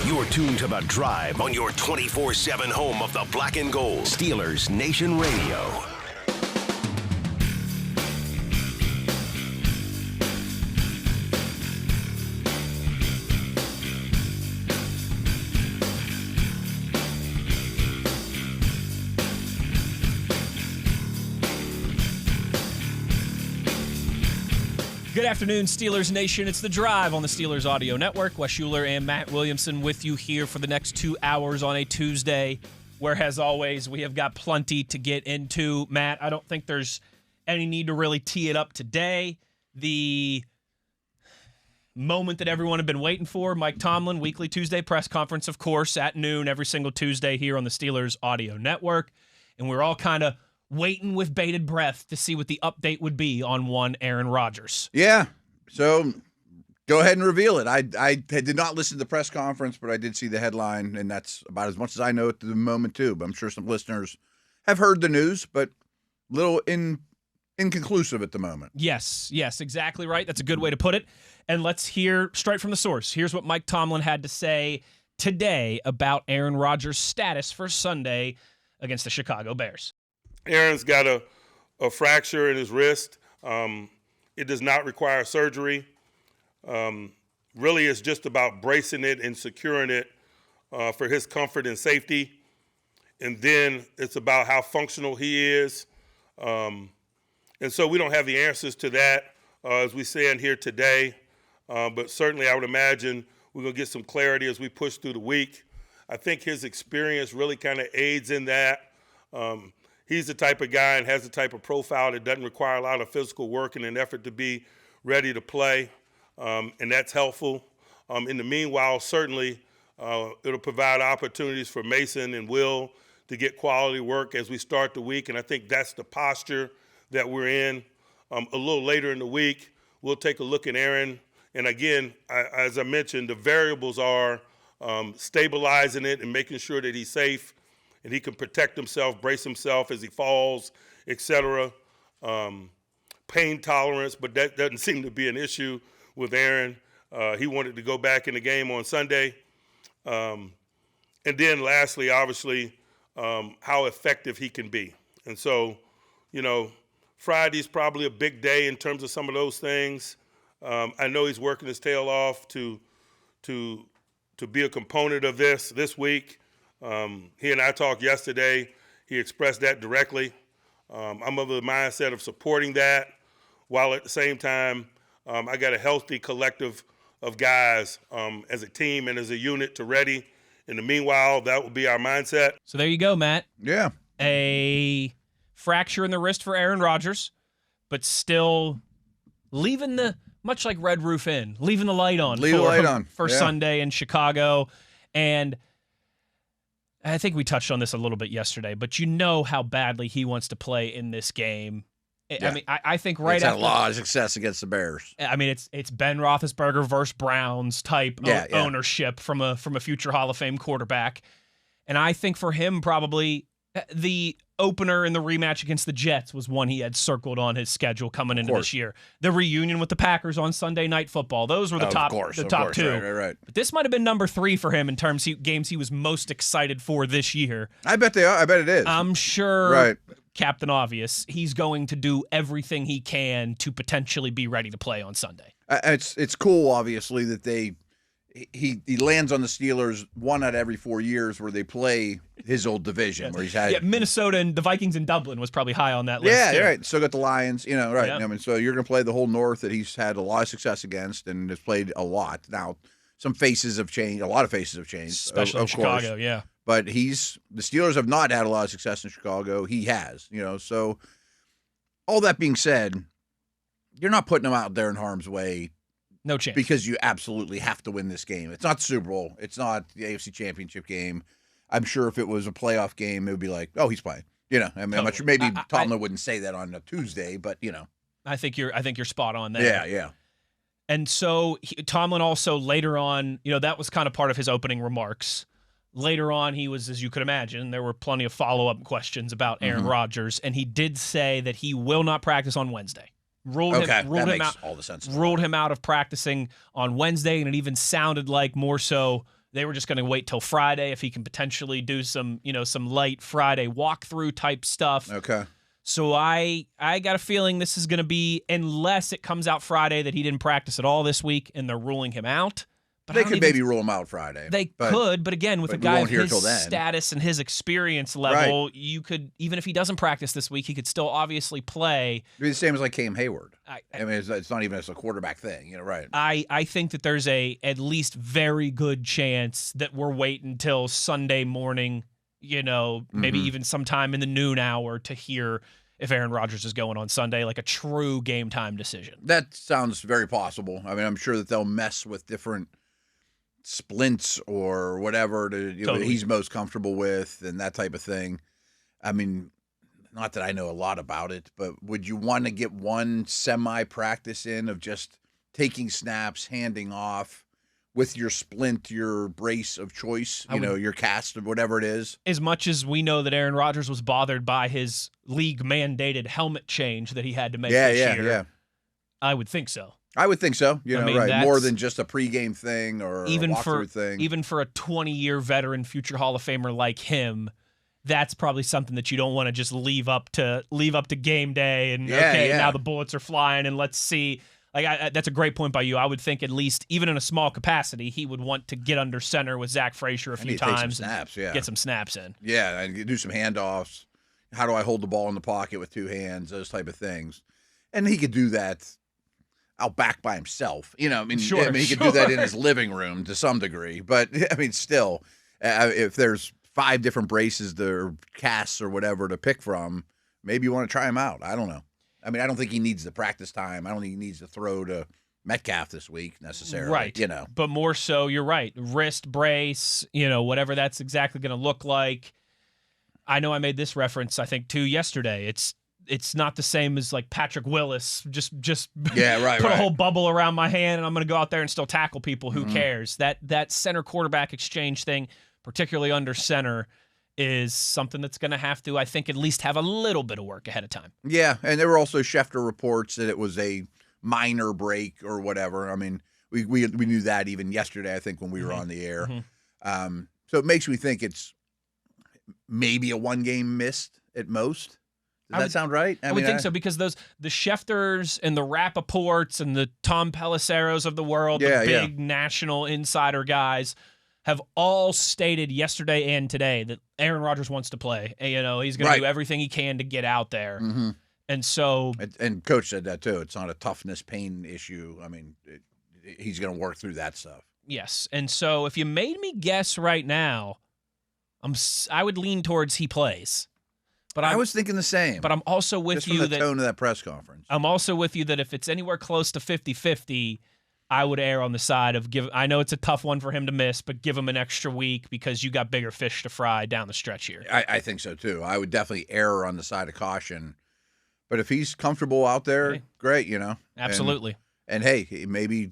You're tuned to The Drive on your 24/7 home of the black and gold. Steelers Nation Radio. Good afternoon, Steelers Nation. It's The Drive on the Steelers Audio Network. Wes Uhler and Matt Williamson with you here for the next 2 hours on a Tuesday, where, as always, we have got plenty to get into. Matt, I don't think there's any need to really tee it up today. The moment that everyone had been waiting for, Mike Tomlin, weekly Tuesday press conference, of course, at noon every single Tuesday here on the Steelers Audio Network. And we're all kind of waiting with bated breath to see what the update would be on one Aaron Rodgers. Yeah, so go ahead and reveal it. I did not listen to the press conference, but I did see the headline, and that's about as much as I know at the moment, too. But I'm sure some listeners have heard the news, but a little inconclusive at the moment. Yes, exactly right. That's a good way to put it. And let's hear straight from the source. Here's what Mike Tomlin had to say today about Aaron Rodgers' status for Sunday against the Chicago Bears. Aaron's got a fracture in his wrist. It does not require surgery. Really, it's just about bracing it and securing it for his comfort and safety. And then it's about how functional he is. And so we don't have the answers to that as we stand here today. But certainly I would imagine we're going to get some clarity as we push through the week. I think his experience really kind of aids in that. He's the type of guy and has the type of profile that doesn't require a lot of physical work in an effort to be ready to play, and that's helpful. In the meanwhile, certainly it'll provide opportunities for Mason and Will to get quality work as we start the week, and I think that's the posture that we're in. A little later in the week, we'll take a look at Aaron, and again, as I mentioned, the variables are stabilizing it and making sure that he's safe and he can protect himself, brace himself as he falls, etc. Pain tolerance, but that doesn't seem to be an issue with Aaron. He wanted to go back in the game on Sunday. And then lastly, obviously, how effective he can be. And so, Friday's probably a big day in terms of some of those things. I know he's working his tail off to be a component of this week. He and I talked yesterday. He expressed that directly. I'm of the mindset of supporting that, while at the same time, I got a healthy collective of guys as a team and as a unit to ready. In the meanwhile, that will be our mindset. So there you go, Matt. Yeah. A fracture in the wrist for Aaron Rodgers, but still leaving much like Red Roof Inn, leaving the light on for Sunday in Chicago. And I think we touched on this a little bit yesterday, but you know how badly he wants to play in this game. Yeah. I mean, I think He's had a lot of success against the Bears. I mean, it's Ben Roethlisberger versus Browns type ownership from a future Hall of Fame quarterback. And I think for him, probably the opener in the rematch against the Jets was one he had circled on his schedule coming into this year. The reunion with the Packers on Sunday Night Football. Those were the top two. Right. But this might have been number 3 for him in terms of games he was most excited for this year. I bet they are. I bet it is. I'm sure, Captain Obvious, he's going to do everything he can to potentially be ready to play on Sunday. It's cool, obviously, that he lands on the Steelers 1 out of every 4 years where they play his old division where he's had Minnesota and the Vikings in Dublin was probably high on that list. Yeah, too. Right. Still got the Lions, right. Yeah. I mean, so you're going to play the whole North that he's had a lot of success against and has played a lot. Now, some faces have changed, a lot of faces have changed, especially in Chicago, course. Yeah. But the Steelers have not had a lot of success in Chicago. He has, So all that being said, you're not putting him out there in harm's way. No chance. Because you absolutely have to win this game. It's not the Super Bowl. It's not the AFC Championship game. I'm sure if it was a playoff game, it would be like, oh, he's playing. I'm not sure. Maybe Tomlin wouldn't say that on a Tuesday, but I think you're spot on there. Yeah. And so Tomlin also later on, that was kind of part of his opening remarks. Later on, he was, as you could imagine, there were plenty of follow-up questions about Aaron Rodgers, and he did say that he will not practice on Wednesday. Ruled him out of practicing on Wednesday, and it even sounded like more so They were just going to wait till Friday if he can potentially do some light Friday walkthrough type stuff. Okay. So I got a feeling this is going to be, unless it comes out Friday that he didn't practice at all this week and they're ruling him out. But they could maybe rule him out Friday. They could, but again, with a guy of his status and his experience level, you could, even if he doesn't practice this week, he could still obviously play. It'd be the same as like Cam Hayward. I mean, it's not even as a quarterback thing, right? I think that there's at least very good chance that we're waiting until Sunday morning, maybe even sometime in the noon hour to hear if Aaron Rodgers is going on Sunday, like a true game time decision. That sounds very possible. I mean, I'm sure that they'll mess with different splints or whatever he's most comfortable with and that type of thing. I mean, not that I know a lot about it, but would you want to get one semi-practice in of just taking snaps, handing off with your splint, your brace of choice, your cast of whatever it is? As much as we know that Aaron Rodgers was bothered by his league-mandated helmet change that he had to make this year, I would think so. I would think so. Right. More than just a pregame thing or a walkthrough thing. Even for a 20-year veteran, future Hall of Famer like him, that's probably something that you don't want to just leave up to game day and now the bullets are flying and let's see. That's a great point by you. I would think at least, even in a small capacity, he would want to get under center with Zach Frazier a few times and get some snaps in. Yeah, and do some handoffs. How do I hold the ball in the pocket with two hands? Those type of things. And he could do that out back by himself. He could do that in his living room to some degree. But, I mean, still, if there's 5 different braces or casts or whatever to pick from, maybe you want to try him out. I don't know. I mean, I don't think he needs the practice time. I don't think he needs to throw to Metcalf this week necessarily. Right. But more so, you're right. Wrist brace, whatever that's exactly going to look like. I know I made this reference, I think, too, yesterday. It's not the same as like Patrick Willis. Just put a whole bubble around my hand and I'm going to go out there and still tackle people. Who cares? That center quarterback exchange thing, particularly under center, is something that's going to have to, I think, at least have a little bit of work ahead of time. Yeah, and there were also Schefter reports that it was a minor break or whatever. I mean, we knew that even yesterday, I think, when we were on the air. So it makes me think it's maybe a one-game missed at most. Does that sound right? I would think so, because the Schefters and the Rappaports and the Tom Pelisseros of the world, the big national insider guys, have all stated yesterday and today that Aaron Rodgers wants to play. He's going to do everything he can to get out there. And so... And Coach said that, too. It's not a toughness, pain issue. I mean, he's going to work through that stuff. Yes. And so if you made me guess right now, I would lean towards he plays. But I was thinking the same. But I'm also with you that... the tone of that press conference. I'm also with you that if it's anywhere close to 50-50... I would err on the side of I know it's a tough one for him to miss, but give him an extra week because you got bigger fish to fry down the stretch here. I think so, too. I would definitely err on the side of caution. But if he's comfortable out there, great, Absolutely. And hey, maybe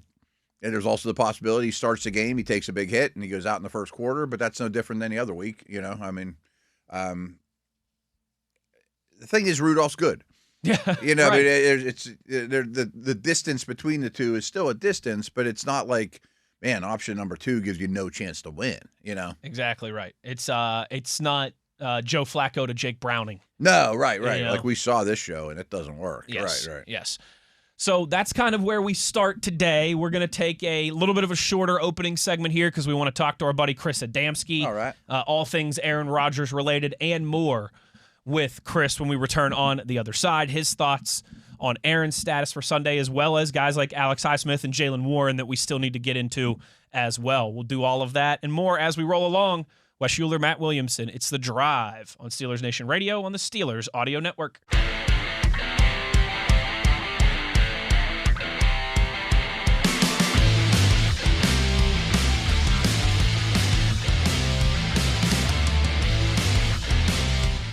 there's also the possibility he starts the game, he takes a big hit, and he goes out in the first quarter, but that's no different than any other week, I mean, the thing is, Rudolph's good. Yeah, I mean, the distance between the two is still a distance, but it's not like, man, option number 2 gives you no chance to win. Exactly right. It's not Joe Flacco to Jake Browning. No, right. Like we saw this show, and it doesn't work. Yes, right. Yes. So that's kind of where we start today. We're going to take a little bit of a shorter opening segment here because we want to talk to our buddy Chris Adamski. All right. All things Aaron Rodgers related and more with Chris when we return on the other side. His thoughts on Aaron's status for Sunday, as well as guys like Alex Highsmith and Jaylen Warren that we still need to get into as well. We'll do all of that and more as we roll along. Wes Uhler, Matt Williamson. It's The Drive on Steelers Nation Radio on the Steelers Audio Network.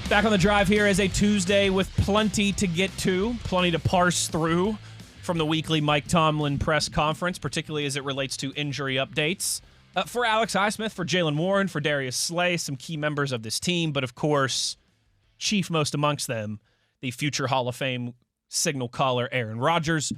Back on The Drive here as a Tuesday with plenty to get to, plenty to parse through from the weekly Mike Tomlin press conference, particularly as it relates to injury updates. For Alex Highsmith, for Jaylen Warren, for Darius Slay, some key members of this team, but of course, chief most amongst them, the future Hall of Fame signal caller Aaron Rodgers.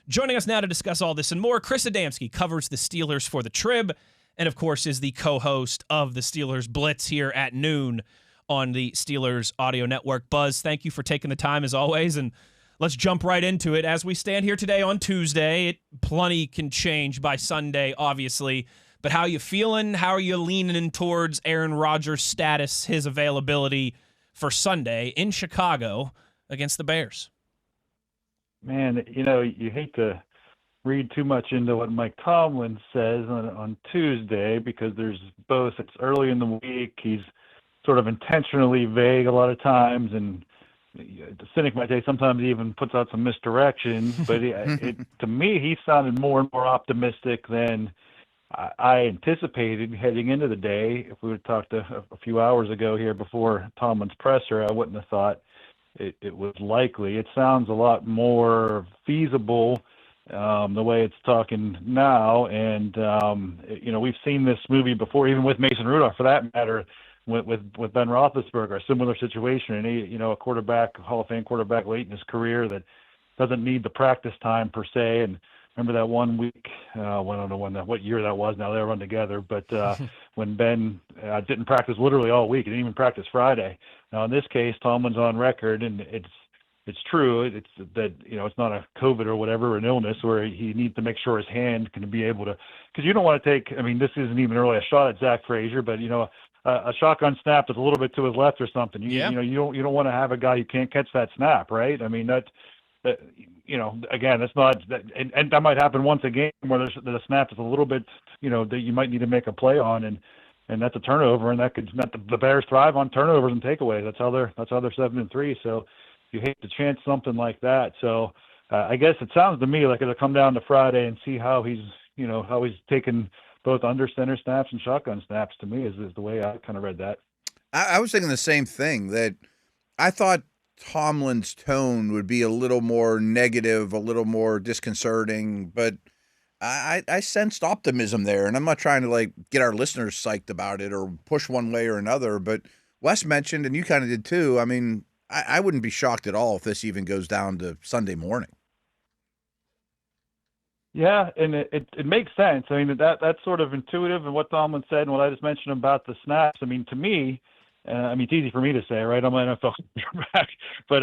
Joining us now to discuss all this and more, Chris Adamski covers the Steelers for the Trib and of course is the co-host of the Steelers Blitz here at noon on the Steelers Audio Network. Buzz, thank you for taking the time as always, and let's jump right into it. As we stand here today on Tuesday, plenty can change by Sunday, obviously, but how you feeling? How are you leaning towards Aaron Rodgers' status, his availability for Sunday in Chicago against the Bears? Man, you hate to read too much into what Mike Tomlin says on Tuesday because it's early in the week. He's sort of intentionally vague a lot of times, and the cynic might say sometimes he even puts out some misdirection. But to me, he sounded more and more optimistic than I anticipated heading into the day. If we would have talked a few hours ago here before Tomlin's presser, I wouldn't have thought it was likely. It sounds a lot more feasible the way it's talking now. And, we've seen this movie before, even with Mason Rudolph, for that matter, with Ben Roethlisberger, a similar situation. And he, a quarterback, Hall of Fame quarterback late in his career that doesn't need the practice time per se. And remember that 1 week, I don't know what year that was now, they were run together, but when Ben didn't practice literally all week, he didn't even practice Friday. Now in this case, Tomlin's on record, and it's true. It's that, it's not a COVID or whatever, an illness where he needs to make sure his hand can be able to, because you don't want to take, this isn't even really a shot at Zach Frazier, but a shotgun snap that's a little bit to his left or something. You don't want to have a guy who can't catch that snap, right? That again, that's not that, and that might happen once a game where there's the snap is a little bit, that you might need to make a play on, and that's a turnover, and the Bears thrive on turnovers and takeaways. That's how they're 7-3. So you hate to chance something like that. So I guess it sounds to me like it'll come down to Friday and see how he's taking both under center snaps and shotgun snaps. To me, is the way I kind of read that. I was thinking the same thing, that I thought Tomlin's tone would be a little more negative, a little more disconcerting, but I sensed optimism there, and I'm not trying to get our listeners psyched about it or push one way or another, but Wes mentioned, and you kind of did too, I wouldn't be shocked at all if this even goes down to Sunday morning. Yeah, and it makes sense. That's sort of intuitive, and what Tomlin said and what I just mentioned about the snaps, to me, it's easy for me to say, right? I'm an NFL quarterback, but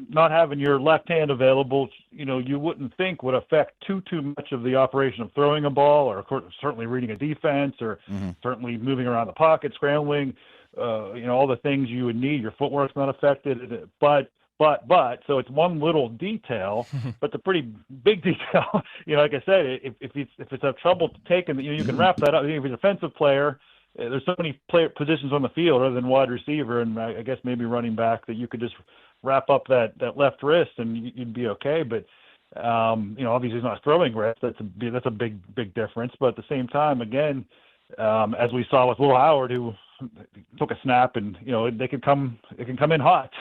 not having your left hand available, you wouldn't think would affect too much of the operation of throwing a ball, or certainly reading a defense, or certainly moving around the pocket, scrambling, all the things you would need. Your footwork's not affected, but so it's one little detail, but it's a pretty big detail. Like I said, if it's a trouble taking, you can wrap that up. If you're a defensive player, there's so many positions on the field other than wide receiver and I guess maybe running back that you could just wrap up that left wrist and you'd be okay. But obviously he's not throwing wrist. That's a big difference. But at the same time, again, as we saw with Will Howard, who took a snap and it can come in hot,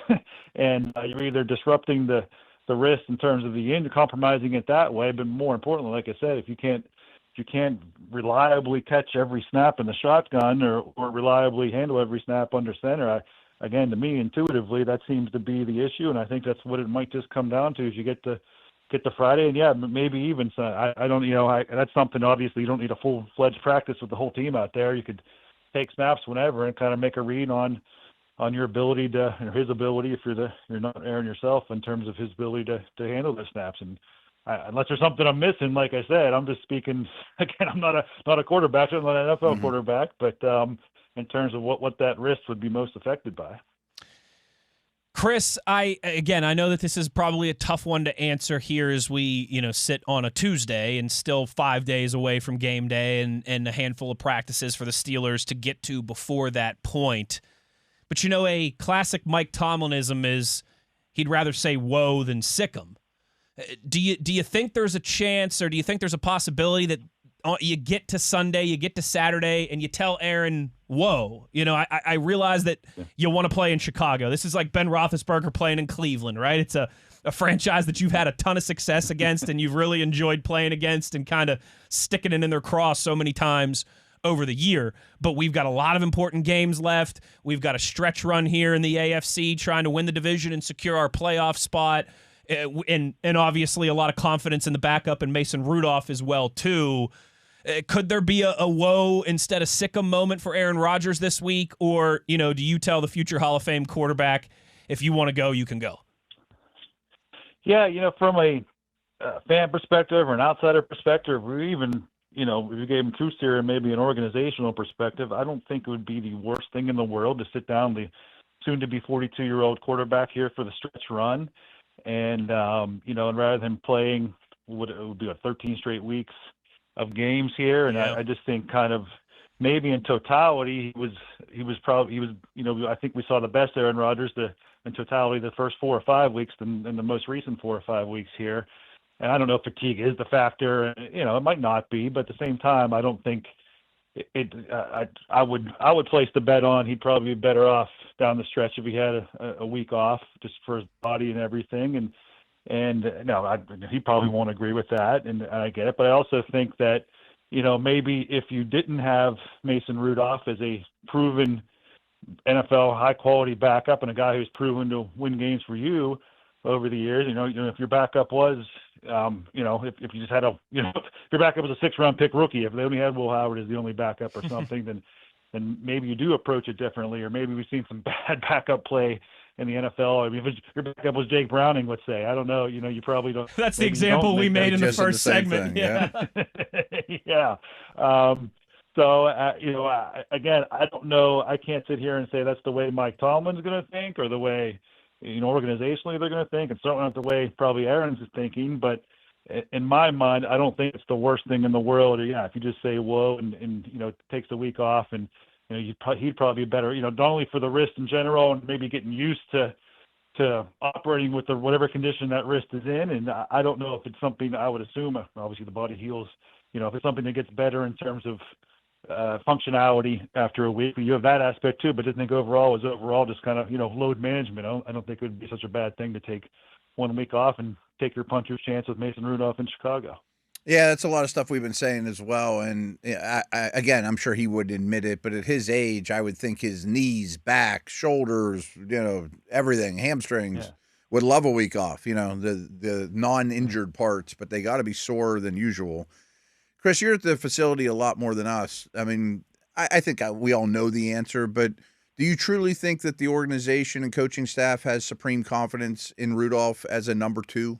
and you're either disrupting the wrist in terms of the end, compromising it that way. But more importantly, like I said, if you can't reliably catch every snap in the shotgun or reliably handle every snap under center, again, to me, intuitively, that seems to be the issue, and I think that's what it might just come down to as you get to Friday, and maybe even I don't, that's something. Obviously, you don't need a full-fledged practice with the whole team out there. You could take snaps whenever and kind of make a read on your ability his ability, if you're not Aaron yourself, in terms of his ability to handle the snaps. And unless there's something I'm missing, like I said, I'm just speaking again. I'm not a quarterback, I'm not an NFL quarterback, but in terms of what that wrist would be most affected by. Chris, I know that this is probably a tough one to answer here as we, sit on a Tuesday and still 5 days away from game day and a handful of practices for the Steelers to get to before that point. But, a classic Mike Tomlinism is he'd rather say whoa than sick 'em. Do you think there's a chance, or do you think there's a possibility that you get to Sunday, you get to Saturday, and you tell Aaron, whoa, I realize that you want to play in Chicago. This is like Ben Roethlisberger playing in Cleveland, right? It's a franchise that you've had a ton of success against and you've really enjoyed playing against and kind of sticking it in their cross so many times over the year. But we've got a lot of important games left. We've got a stretch run here in the AFC trying to win the division and secure our playoff spot. And obviously a lot of confidence in the backup and Mason Rudolph as well, too. Could there be a whoa instead of sick 'em moment for Aaron Rodgers this week? Or, do you tell the future Hall of Fame quarterback, if you want to go, you can go? Yeah, from a fan perspective or an outsider perspective, or even, if you gave him truth serum, maybe an organizational perspective, I don't think it would be the worst thing in the world to sit down the soon-to-be 42-year-old quarterback here for the stretch run. And, and rather than playing, it would be 13 straight weeks of games here. And I just think kind of maybe in totality, he was, I think we saw the best Aaron Rodgers in totality the first 4 or 5 weeks than the most recent 4 or 5 weeks here. And I don't know if fatigue is the factor. It might not be, but at the same time, I don't think I would place the bet on he'd probably be better off down the stretch if he had a week off just for his body and everything. And no, he probably won't agree with that, and I get it. But I also think that maybe if you didn't have Mason Rudolph as a proven NFL high quality backup and a guy who's proven to win games for you over the years, if your backup was, if you just had if your backup was a 6th-round pick rookie, if they only had Will Howard as the only backup or something, then maybe you do approach it differently, or maybe we've seen some bad backup play in the NFL. I mean, if your backup was Jake Browning, let's say, I don't know, you probably don't. That's the example we made in the first segment. Yeah. Yeah. So, again, I don't know. I can't sit here and say that's the way Mike Tomlin's going to think or the way, organizationally they're going to think, and certainly not the way probably Aaron's is thinking. But in my mind, I don't think it's the worst thing in the world. Or, if you just say whoa and takes a week off, and he'd probably be better. Not only for the wrist in general, and maybe getting used to operating with whatever condition that wrist is in. And I don't know if it's something I would assume. Obviously, the body heals. If it's something that gets better in terms of functionality after a week, you have that aspect too. But I think overall just kind of load management. I don't think it would be such a bad thing to take 1 week off and take your puncher's chance with Mason Rudolph in Chicago. Yeah, that's a lot of stuff we've been saying as well. And again, I'm sure he would admit it, but at his age, I would think his knees, back, shoulders, everything, hamstrings would love a week off. The non-injured parts, but they got to be sorer than usual. Chris, you're at the facility a lot more than us. I mean, I think we all know the answer, but do you truly think that the organization and coaching staff has supreme confidence in Rudolph as a number 2?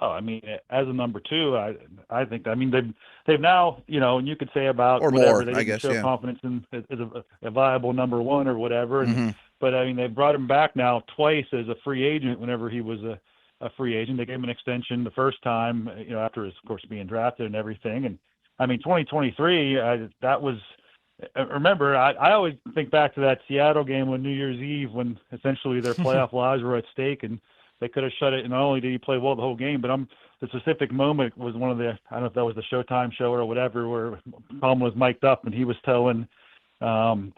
Oh, I mean, as a number 2, I think. I mean, they've now, and you could say about or whatever more, they I guess, show confidence in as a viable number 1 or whatever. But I mean, they brought him back now twice as a free agent. Whenever he was a free agent, they gave him an extension the first time, after his, of course, being drafted and everything. And I mean, 2023, that was. Remember, I always think back to that Seattle game on New Year's Eve when essentially their playoff lives were at stake, and they could have shut it. And not only did he play well the whole game, but the specific moment was one of the, I don't know if that was the Showtime show or whatever, where Tomlin was mic'd up and he was telling, was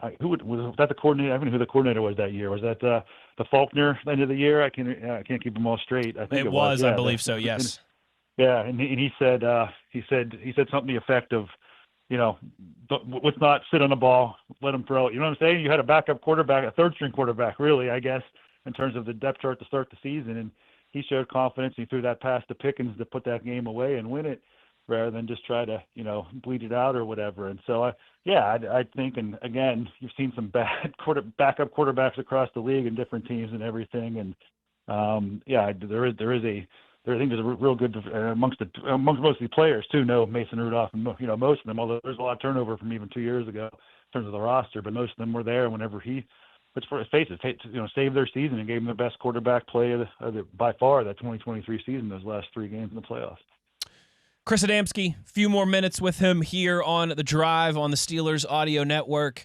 that the coordinator? I don't know who the coordinator was that year. Was that the Faulkner end of the year? I can't keep them all straight. I think it was. I believe so. Yes. And he said something to the effect of, let's not sit on the ball, let him throw it. You know what I'm saying? You had a backup quarterback, a third-string quarterback, really, I guess, in terms of the depth chart to start the season. And he showed confidence. He threw that pass to Pickens to put that game away and win it rather than just try to, bleed it out or whatever. And so, I think, and again, you've seen some bad backup quarterbacks across the league and different teams and everything. And, I think there's a real good amongst most of the players too. Know Mason Rudolph and most of them. Although there's a lot of turnover from even 2 years ago in terms of the roster, but most of them were there whenever he, let's face it, saved their season and gave them the best quarterback play by far that 2023 season. Those last 3 games in the playoffs. Chris Adamski, a few more minutes with him here on The Drive on the Steelers Audio Network.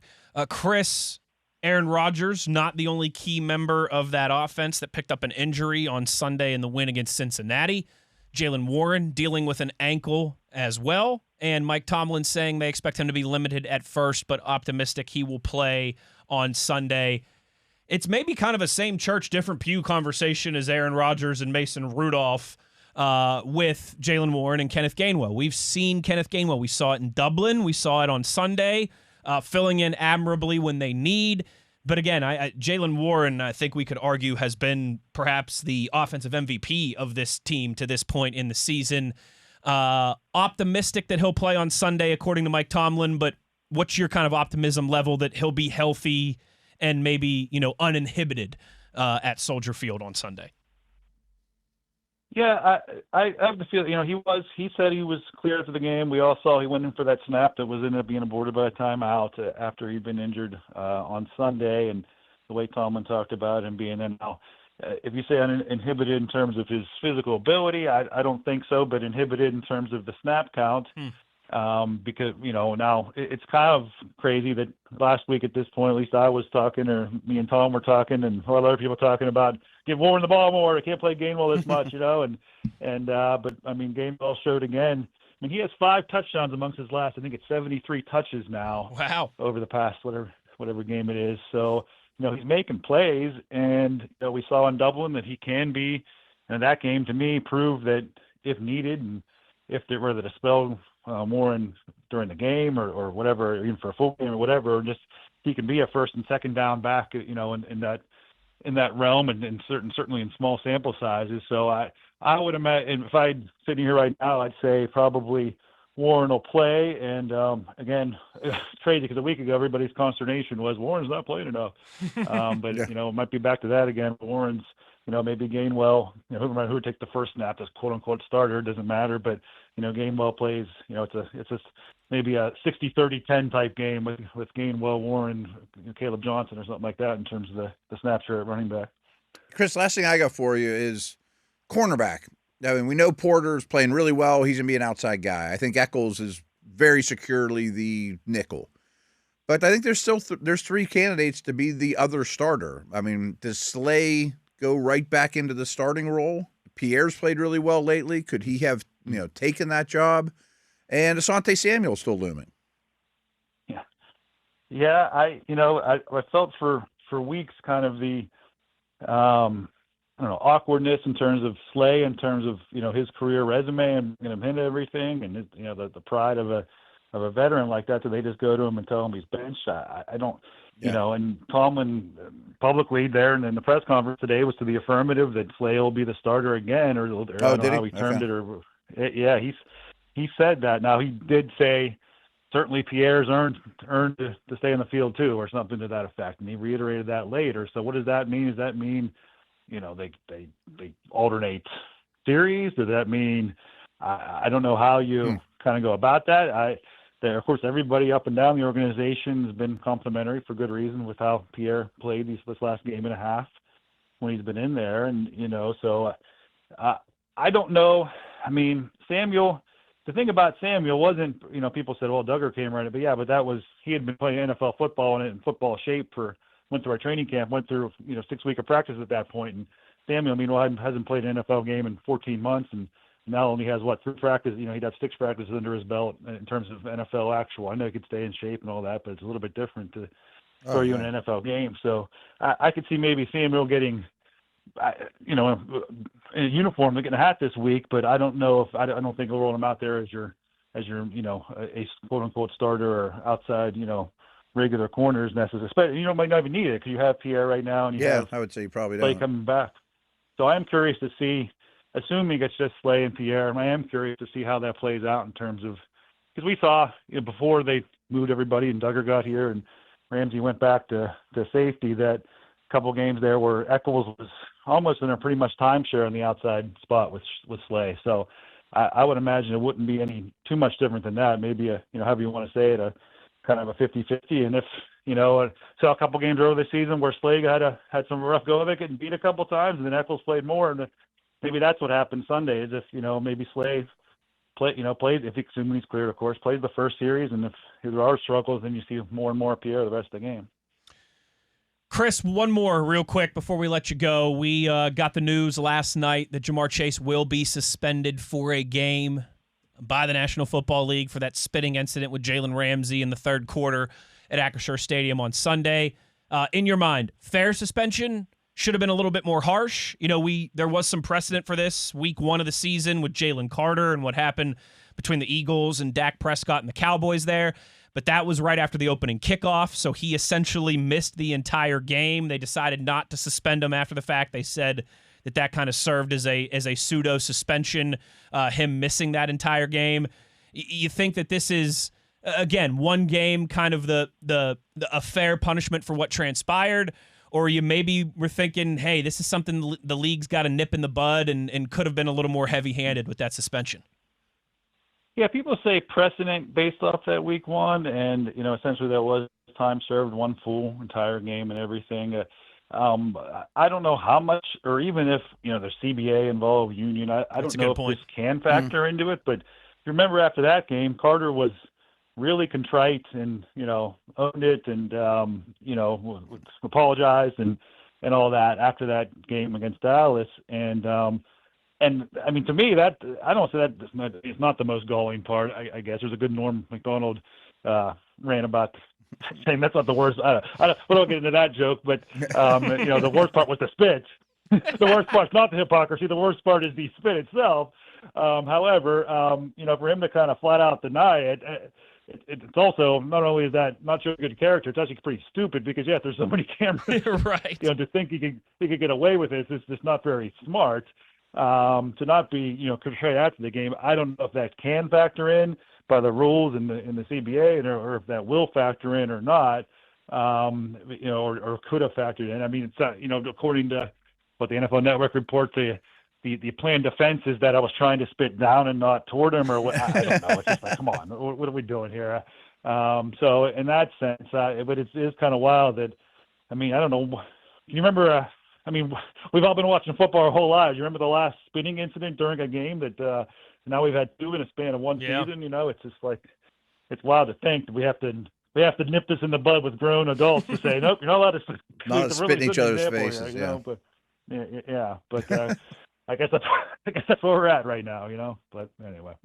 Chris, Aaron Rodgers, not the only key member of that offense that picked up an injury on Sunday in the win against Cincinnati. Jaylen Warren dealing with an ankle as well. And Mike Tomlin saying they expect him to be limited at first, but optimistic he will play on Sunday. It's maybe kind of a same church, different pew conversation as Aaron Rodgers and Mason Rudolph with Jaylen Warren and Kenneth Gainwell. We've seen Kenneth Gainwell. We saw it in Dublin. We saw it on Sunday. Filling in admirably when they need. But again, Jaylen Warren, I think we could argue, has been perhaps the offensive MVP of this team to this point in the season. Optimistic that he'll play on Sunday, according to Mike Tomlin, but what's your kind of optimism level that he'll be healthy and maybe, uninhibited at Soldier Field on Sunday? Yeah, I have the feeling, he said he was clear for the game. We all saw he went in for that snap that was ended up being aborted by a timeout after he'd been injured on Sunday, and the way Tomlin talked about him being in now. If you say uninhibited in terms of his physical ability, I don't think so, but inhibited in terms of the snap count. Because, now it's kind of crazy that last week at this point, at least I was talking, or me and Tom were talking, and a lot of other people talking about give Warren the ball more. I can't play Gainwell this much, but I mean, Gainwell showed again. I mean, he has 5 touchdowns amongst his last, I think it's 73 touches now. Wow. Over the past whatever game it is. So, he's making plays, and we saw in Dublin that he can be, and that game to me proved that if needed, and if there were to spell Warren during the game or whatever, even for a full game or whatever, just he can be a first and second down back, in that realm, and certainly in small sample sizes. So I would imagine, if I'd sitting here right now, I'd say probably Warren will play. And again, it's crazy because a week ago everybody's consternation was Warren's not playing enough. But yeah. It might be back to that again. Warren's, maybe Gainwell, who would take the first snap as quote unquote starter, doesn't matter. But Gainwell plays, it's maybe a 60-30-10 type game with Gainwell, Warren, Caleb Johnson or something like that in terms of the snap share at running back. Chris, last thing I got for you is cornerback. I mean, we know Porter's playing really well. He's going to be an outside guy. I think Eccles is very securely the nickel. But I think there's still there's 3 candidates to be the other starter. I mean, does Slay go right back into the starting role? Pierre's played really well lately. Could he have, taken that job? And Asante Samuel's still looming. Yeah. I felt for weeks kind of the, awkwardness in terms of Slay, in terms of, his career resume and him into everything. And, the pride of a veteran like that. Do they just go to him and tell him he's benched? I don't, and Tomlin publicly there and in the press conference today was to the affirmative that Slay will be the starter again, or I don't know how he termed it, yeah, he said that. Now he did say certainly Pierre's earned to stay in the field too, or something to that effect, and he reiterated that later. So what does that mean? Does that mean they alternate series? Does that mean I don't know how you kind of go about that. Of course, everybody up and down the organization has been complimentary for good reason with how Pierre played this last game and a half when he's been in there. And, so I don't know. I mean, Samuel, the thing about Samuel wasn't, people said, well, Duggar came right in, but he had been playing NFL football and in football shape went through our training camp, went through, 6 weeks of practice at that point. And Samuel, meanwhile, hasn't played an NFL game in 14 months. And now only has 3 practices. He'd have 6 practices under his belt in terms of NFL actual. I know he could stay in shape and all that, but it's a little bit different to throw you in an NFL game. So I could see maybe Samuel getting, in a uniform, getting a hat this week, but I don't know if I don't think we'll roll him out there as your a quote unquote starter or outside, regular corners necessarily. But might not even need it because you have Pierre right now, and I would say you probably Slay don't. coming back. So I am curious to see. Assuming it's just Slay and Pierre, I am curious to see how that plays out in terms of, because we saw before they moved everybody and Duggar got here and Ramsey went back to safety, that a couple games there where Eccles was almost in a pretty much timeshare on the outside spot with Slay. So I would imagine it wouldn't be any too much different than that. Maybe however you want to say it, a kind of a 50-50. And if saw a couple games earlier this season where Slay had some rough go of it, getting beat a couple times, and then Eccles played more, and maybe that's what happened Sunday. Is if maybe Slay plays, if assuming he's cleared, of course, plays the first series, and if there are struggles, then you see more and more Pierre the rest of the game. Chris, one more real quick before we let you go. We got the news last night that Jamar Chase will be suspended for a game by the National Football League for that spitting incident with Jalen Ramsey in the third quarter at Acrisure Stadium on Sunday. In your mind, fair suspension? Should have been a little bit more harsh. There was some precedent for this week 1 of the season with Jalen Carter and what happened between the Eagles and Dak Prescott and the Cowboys there. But that was right after the opening kickoff, so he essentially missed the entire game. They decided not to suspend him after the fact. They said that kind of served as a pseudo suspension, him missing that entire game. You think that this is, again, one game, kind of a fair punishment for what transpired, or you maybe were thinking, hey, this is something the league's got to nip in the bud and could have been a little more heavy-handed with that suspension? Yeah, people say precedent based off that week one, and essentially that was time served, one full entire game and everything. I don't know how much, or even if there's CBA involved, union. I don't know if this can factor into it, but if you remember after that game, Carter was really contrite and owned it and apologized and all that after that game against Dallas. And I mean, to me, that I don't say that is not the most galling part. I guess there's a good Norm Macdonald ran about saying that's not the worst. We don't get into that joke, but the worst part was the spit. The worst part's not the hypocrisy. The worst part is the spit itself. However, for him to kind of flat out deny it, it's also, not only is that not showing good character, it's actually pretty stupid because there's so many cameras. Right. To think he could get away with this is just not very smart. To not be contrite after the game, I don't know if that can factor in by the rules in the CBA, or if that will factor in or not, or could have factored in. I mean, it's according to what the NFL Network reports, the planned defense is that I was trying to spit down and not toward him, or what. I don't know. It's just like, come on, what are we doing here? So in that sense, but it is kind of wild that, I mean, I don't know. Can you remember? I mean, we've all been watching football our whole lives. You remember the last spitting incident during a game that now we've had two in a span of one season? It's just like, it's wild to think that we have to nip this in the bud with grown adults to say, nope, you're not allowed to spit in each other's faces. But I guess that's where we're at right now, But anyway.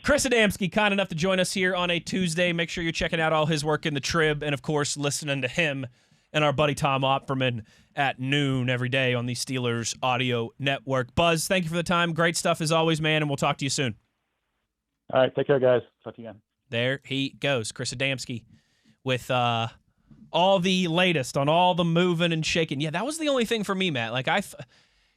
Chris Adamski, kind enough to join us here on a Tuesday. Make sure you're checking out all his work in the Trib, and of course listening to him and our buddy Tom Opperman at noon every day on the Steelers Audio Network. Buzz, thank you for the time. Great stuff as always, man, and we'll talk to you soon. All right, take care, guys. Talk to you again. There he goes, Chris Adamski, with all the latest on all the moving and shaking. Yeah, that was the only thing for me, Matt. Like,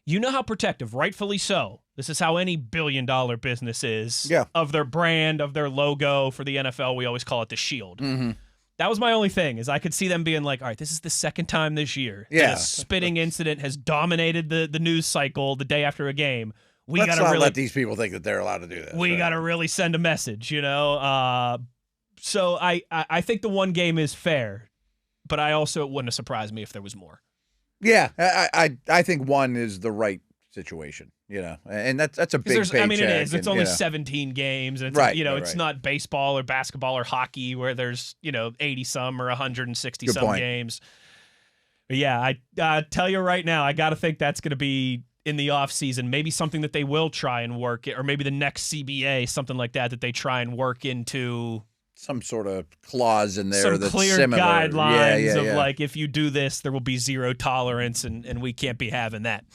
you know how protective, rightfully so. This is how any billion-dollar business is of their brand, of their logo. For the NFL, we always call it the shield. Mm-hmm. That was my only thing, is I could see them being like, all right, this is the second time this year that a spitting incident has dominated the news cycle the day after a game. Let's not let these people think that they're allowed to do that. We got to really send a message, So I think the one game is fair, but it wouldn't have surprised me if there was more. Yeah, I think one is the right situation, and that's a big paycheck. I mean, it is. It's only 17 games, and it's it's not baseball or basketball or hockey where there's 80 some or 160 some games. But yeah, I tell you right now, I got to think that's going to be in the off season. Maybe something that they will try and work, or maybe the next CBA, something like that they try and work into. Some sort of clause in there some that's clear similar. Guidelines of like, if you do this, there will be zero tolerance, and we can't be having that.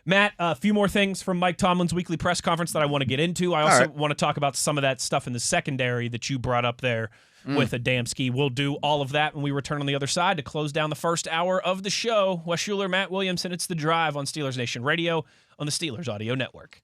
Matt, a few more things from Mike Tomlin's weekly press conference that I want to get into. I also want to talk about some of that stuff in the secondary that you brought up there with Adamski. We'll do all of that when we return on the other side to close down the first hour of the show. Wes Uhler, Matt Williamson, it's The Drive on Steelers Nation Radio on the Steelers Audio Network.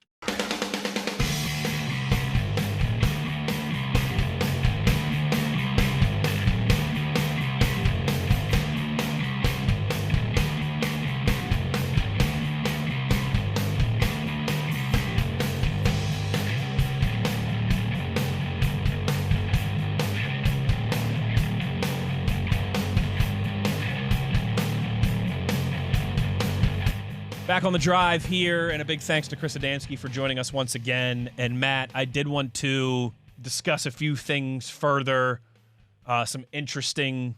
Back on the drive here, and a big thanks to Chris Adamski for joining us once again. And Matt, I did want to discuss a few things further, some interesting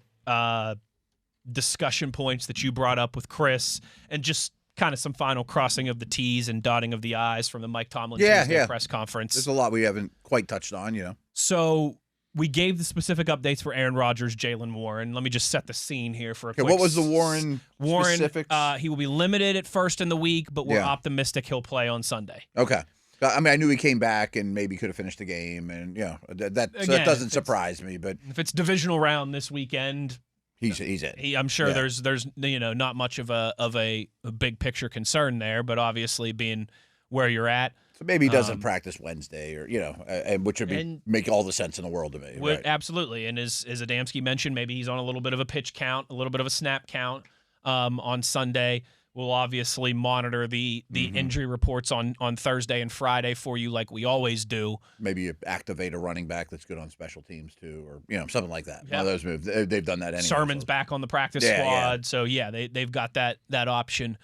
discussion points that you brought up with Chris, and just kind of some final crossing of the T's and dotting of the I's from the Mike Tomlin Tuesday press conference. There's a lot we haven't quite touched on, So we gave the specific updates for Aaron Rodgers, Jaylen Warren. Let me just set the scene here for a quick. What was the Warren specifics? He will be limited at first in the week, but we're optimistic he'll play on Sunday. Okay. I mean, I knew he came back and maybe could have finished the game, and that doesn't surprise me. But if it's divisional round this weekend, He's it. I'm sure there's not much of a big picture concern there, but obviously being where you're at. So maybe he doesn't practice Wednesday, or and which would make all the sense in the world to me. Right? Absolutely. And as Adamski mentioned, maybe he's on a little bit of a pitch count, a little bit of a snap count on Sunday. We'll obviously monitor the injury reports on Thursday and Friday for you, like we always do. Maybe you activate a running back that's good on special teams too, or something like that. Yep. One of those moves. They've done that anyway. Sermon's back on the practice squad, so they've got that option.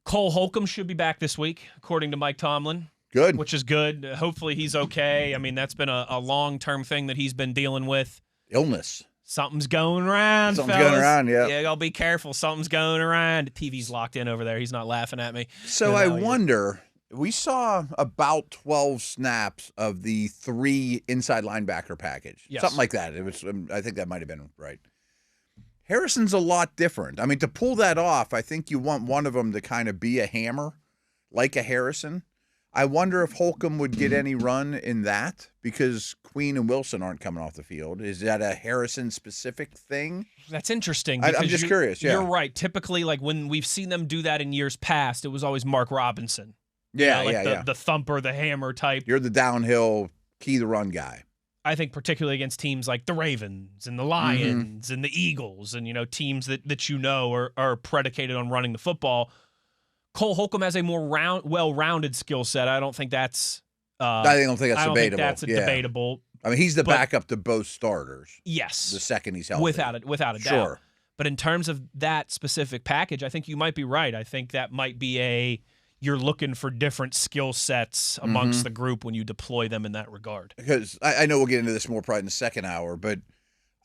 Cole Holcomb should be back this week, according to Mike Tomlin. Good. Which is good. Hopefully he's okay. I mean, that's been a long-term thing that he's been dealing with. Illness. Something's going around, Something's fellas. going around, yeah. Yeah, gotta be careful. Something's going around. The TV's locked in over there. He's not laughing at me. So I wonder, we saw about 12 snaps of the 3 inside linebacker package. Yes. Something like that. It was. I think that might have been right. Harrison's a lot different. I mean, to pull that off, I think you want one of them to kind of be a hammer, like a Harrison. I wonder if Holcomb would get any run in that, because Queen and Wilson aren't coming off the field. Is that a Harrison-specific thing? That's interesting. I'm just curious, yeah. You're right. Typically, like when we've seen them do that in years past, it was always Mark Robinson. Yeah, the thumper, the hammer type. You're the downhill, key the run guy. I think particularly against teams like the Ravens and the Lions and the Eagles and, teams that are predicated on running the football. Cole Holcomb has a more well-rounded skill set. I don't think that's I don't think that's debatable. Think that's debatable. I mean, he's the backup to both starters. Yes. The second he's healthy. Without a doubt. Sure. But in terms of that specific package, I think you might be right. I think that might be you're looking for different skill sets amongst the group when you deploy them in that regard. Because I know we'll get into this more probably in the second hour, but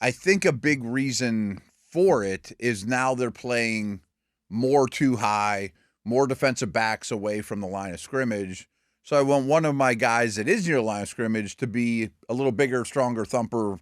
I think a big reason for it is now they're playing more too high, more defensive backs away from the line of scrimmage. So I want one of my guys that is near the line of scrimmage to be a little bigger, stronger thumper,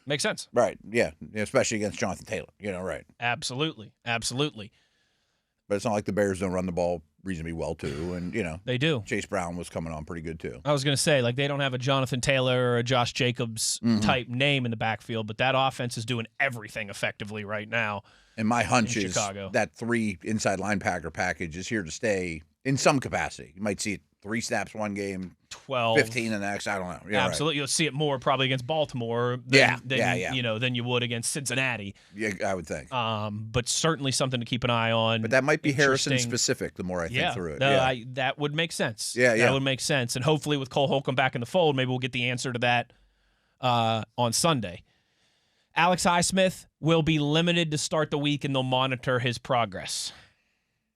Makes sense. Right, yeah, especially against Jonathan Taylor, right. Absolutely. But it's not like the Bears don't run the ball reasonably well, too, and, They do. Chase Brown was coming on pretty good, too. I was going to say, they don't have a Jonathan Taylor or a Josh Jacobs type name in the backfield, but that offense is doing everything effectively right now. And my hunch is Chicago. that 3 inside linebacker package is here to stay in some capacity. You might see it 3 snaps one game, 12, 15 the next. I don't know. Yeah, absolutely, right. You'll see it more probably against Baltimore than you would against Cincinnati. Yeah, I would think. But certainly something to keep an eye on. But that might be Harrison specific. The more I think through it, that would make sense. That would make sense. And hopefully with Cole Holcomb back in the fold, maybe we'll get the answer to that on Sunday. Alex Highsmith will be limited to start the week, and they'll monitor his progress.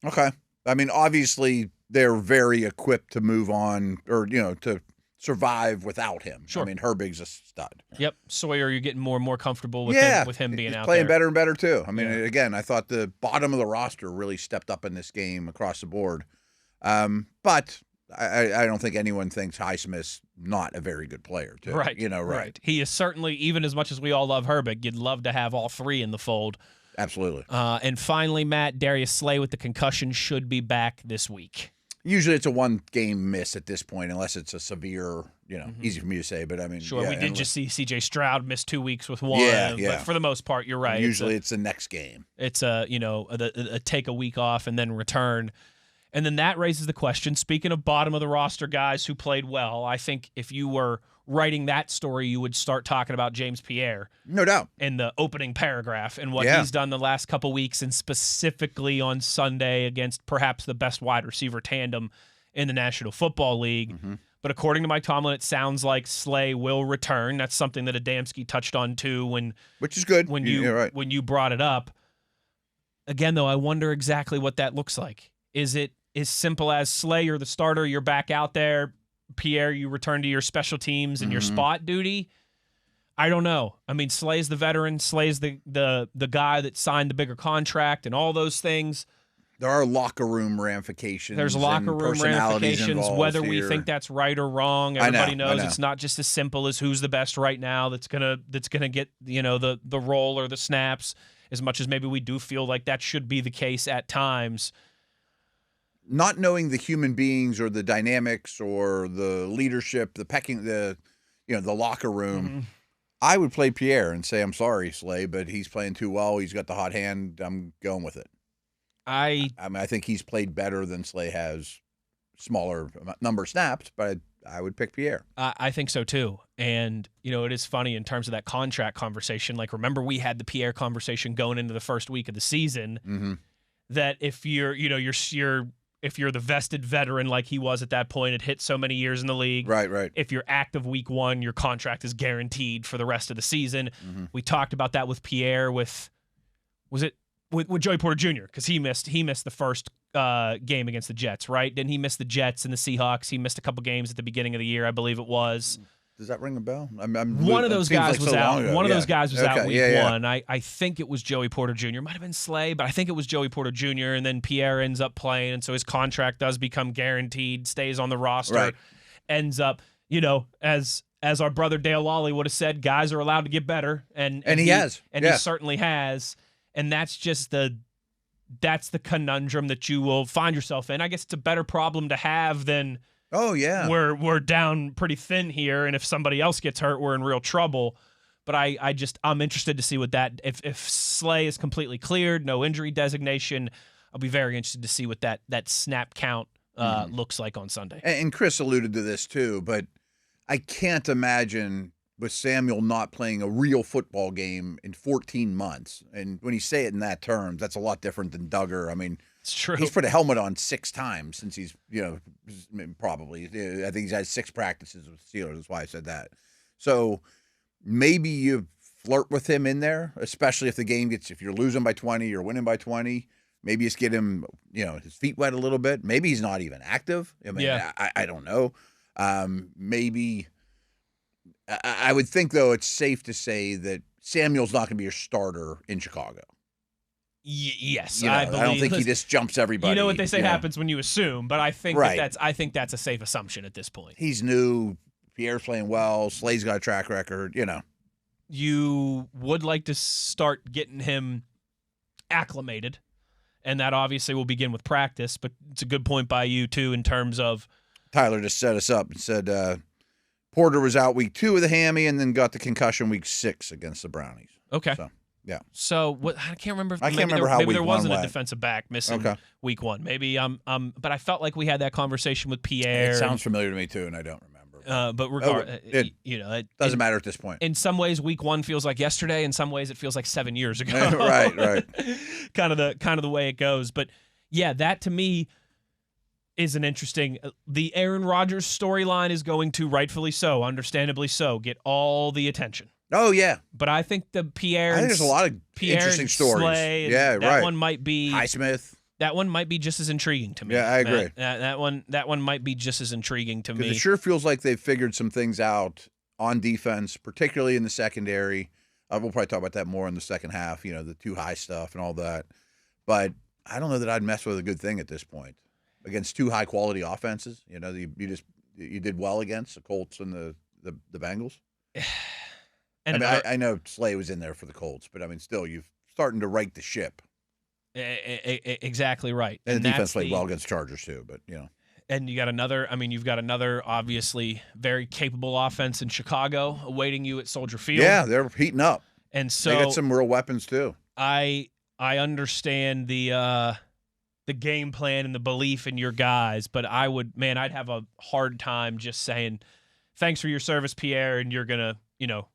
Okay. I mean, obviously, they're very equipped to move on or, to survive without him. Sure. I mean, Herbig's a stud. Yep. Sawyer, you're getting more and more comfortable with him being out there. Playing better and better, too. I mean, again, I thought the bottom of the roster really stepped up in this game across the board. But I don't think anyone thinks Highsmith's not a very good player, too. Right. Right. He is certainly, even as much as we all love Herbig, you'd love to have all 3 in the fold. Absolutely. And finally, Matt, Darius Slay with the concussion should be back this week. Usually it's a 1-game miss at this point, unless it's a severe, easy for me to say, but I mean. Sure, we did just see C.J. Stroud miss 2 weeks with one. Yeah. But for the most part, you're right. Usually it's the next game. It's a take a week off and then return. And then that raises the question, speaking of bottom of the roster guys who played well, I think if you were writing that story, you would start talking about James Pierre. No doubt. In the opening paragraph and what he's done the last couple weeks, and specifically on Sunday against perhaps the best wide receiver tandem in the National Football League. But according to Mike Tomlin, it sounds like Slay will return. That's something that Adamski touched on too which is good when you're you brought it up. Again, though, I wonder exactly what that looks like. Is it as simple as Slay, you're the starter, you're back out there, Pierre, you return to your special teams and your spot duty? I don't know. I mean, Slay's the veteran. Slay's the guy that signed the bigger contract and all those things. There are locker room ramifications. There's locker room ramifications, whether we think that's right or wrong. Everybody knows it's not just as simple as who's the best right now that's gonna get the role or the snaps, as much as maybe we do feel like that should be the case at times. Not knowing the human beings or the dynamics or the leadership, the locker room, I would play Pierre and say, I'm sorry, Slay, but he's playing too well. He's got the hot hand. I'm going with it. I mean, I think he's played better than Slay has, smaller number of snaps, but I would pick Pierre. I think so too. And, it is funny in terms of that contract conversation. Like, remember we had the Pierre conversation going into the first week of the season that if you're the vested veteran like he was at that point, it hit so many years in the league. Right. If you're active week one, your contract is guaranteed for the rest of the season. We talked about that with Pierre with Joey Porter Jr. because he missed the first game against the Jets, right? Didn't he miss the Jets and the Seahawks? He missed a couple games at the beginning of the year, I believe it was. Does that ring a bell? One of those guys was out. One of those guys was out week one. I think it was Joey Porter Jr. Might have been Slay, but I think it was Joey Porter Jr. And then Pierre ends up playing, and so his contract does become guaranteed, stays on the roster, ends up, as our brother Dale Lawley would have said, guys are allowed to get better, and he has, and he certainly has, and that's just the conundrum that you will find yourself in. I guess it's a better problem to have than. Oh, yeah. We're down pretty thin here, and if somebody else gets hurt, we're in real trouble. But I'm interested to see what that if Slay is completely cleared, no injury designation, I'll be very interested to see what that snap count looks like on Sunday. And Chris alluded to this too, but I can't imagine with Samuel not playing a real football game in 14 months. And when you say it in that terms, that's a lot different than Duggar. I mean, it's true. He's put a helmet on 6 times since he's, probably. I think he's had 6 practices with the Steelers. That's why I said that. So maybe you flirt with him in there, especially if you're losing by 20 or winning by 20. Maybe just get him, his feet wet a little bit. Maybe he's not even active. I mean, I don't know. Maybe. I would think, though, it's safe to say that Samuel's not going to be your starter in Chicago. Yes, I don't think he just jumps everybody. You know what they say happens when you assume, but I think that's a safe assumption at this point. He's new. Pierre's playing well. Slay's got a track record. You would like to start getting him acclimated, and that obviously will begin with practice. But it's a good point by you too in terms of Tyler just set us up and said. Porter was out week 2 with a hammy and then got the concussion week 6 against the Brownies. Okay. So, yeah. So what? I can't remember. How maybe there wasn't went. A defensive back missing week 1. Maybe but I felt like we had that conversation with Pierre. It sounds familiar to me too, and I don't remember. But regardless, it doesn't matter at this point. In some ways, week 1 feels like yesterday. In some ways, it feels like 7 years ago. Right. kind of the way it goes. But yeah, that to me is an interesting. The Aaron Rodgers storyline is going to, rightfully so, understandably so, get all the attention. Oh yeah, but I think the Pierre. I think there's a lot of interesting stories. Slay, that one might be Highsmith. That one might be just as intriguing to me. Yeah, I agree. That one might be just as intriguing to me. It sure feels like they've figured some things out on defense, particularly in the secondary. We'll probably talk about that more in the second half. The too high stuff and all that. But I don't know that I'd mess with a good thing at this point. Against 2 high-quality offenses, you did well against the Colts and the Bengals. And I know Slay was in there for the Colts, but I mean, still, you're starting to right the ship. Exactly right. And the defense played well against Chargers too, but And you've got another obviously very capable offense in Chicago awaiting you at Soldier Field. Yeah, they're heating up, and so they got some real weapons too. I understand the game plan and the belief in your guys, but I'd have a hard time just saying, thanks for your service, Pierre, and you're going to,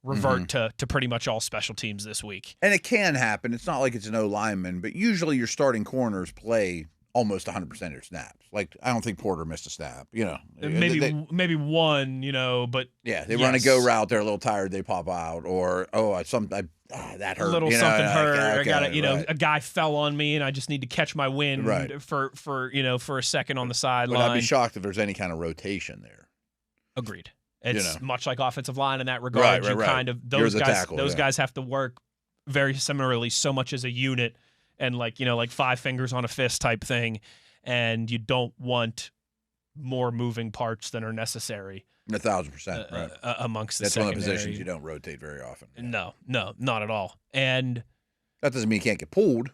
revert to pretty much all special teams this week. And it can happen. It's not like it's an O-lineman, but usually your starting corners play almost 100% of their snaps. Like, I don't think Porter missed a snap, Maybe one, but yeah, they run a go route, they're a little tired, they pop out, or that hurt. A little something hurt. Okay, I got a guy fell on me, and I just need to catch my wind for a second on the sideline. But I'd be shocked if there's any kind of rotation there. Agreed. It's much like offensive line in that regard. Right. Kind of those guys have to work very similarly, so much as a unit, and like 5 fingers on a fist type thing, and you don't want more moving parts than are necessary. 1,000%, right? Amongst the that's secondary. One of the positions you don't rotate very often. No, not at all. And that doesn't mean you can't get pulled.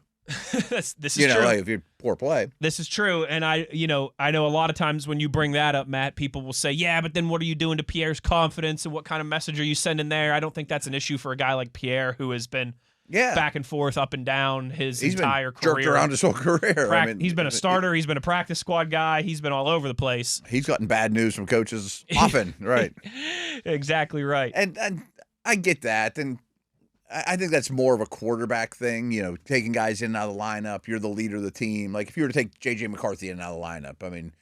this is You know, true. like if you're poor play. This is true, and I know a lot of times when you bring that up, Matt, people will say, "Yeah, but then what are you doing to Pierre's confidence, and what kind of message are you sending there?" I don't think that's an issue for a guy like Pierre, who has been back and forth, up and down his entire career. Jerked around his whole career. He's been a starter. He's been a practice squad guy. He's been all over the place. He's gotten bad news from coaches often, right? Exactly right. And I get that, and I think that's more of a quarterback thing, you know, taking guys in and out of the lineup. You're the leader of the team. Like if you were to take J.J. McCarthy in and out of the lineup, I mean,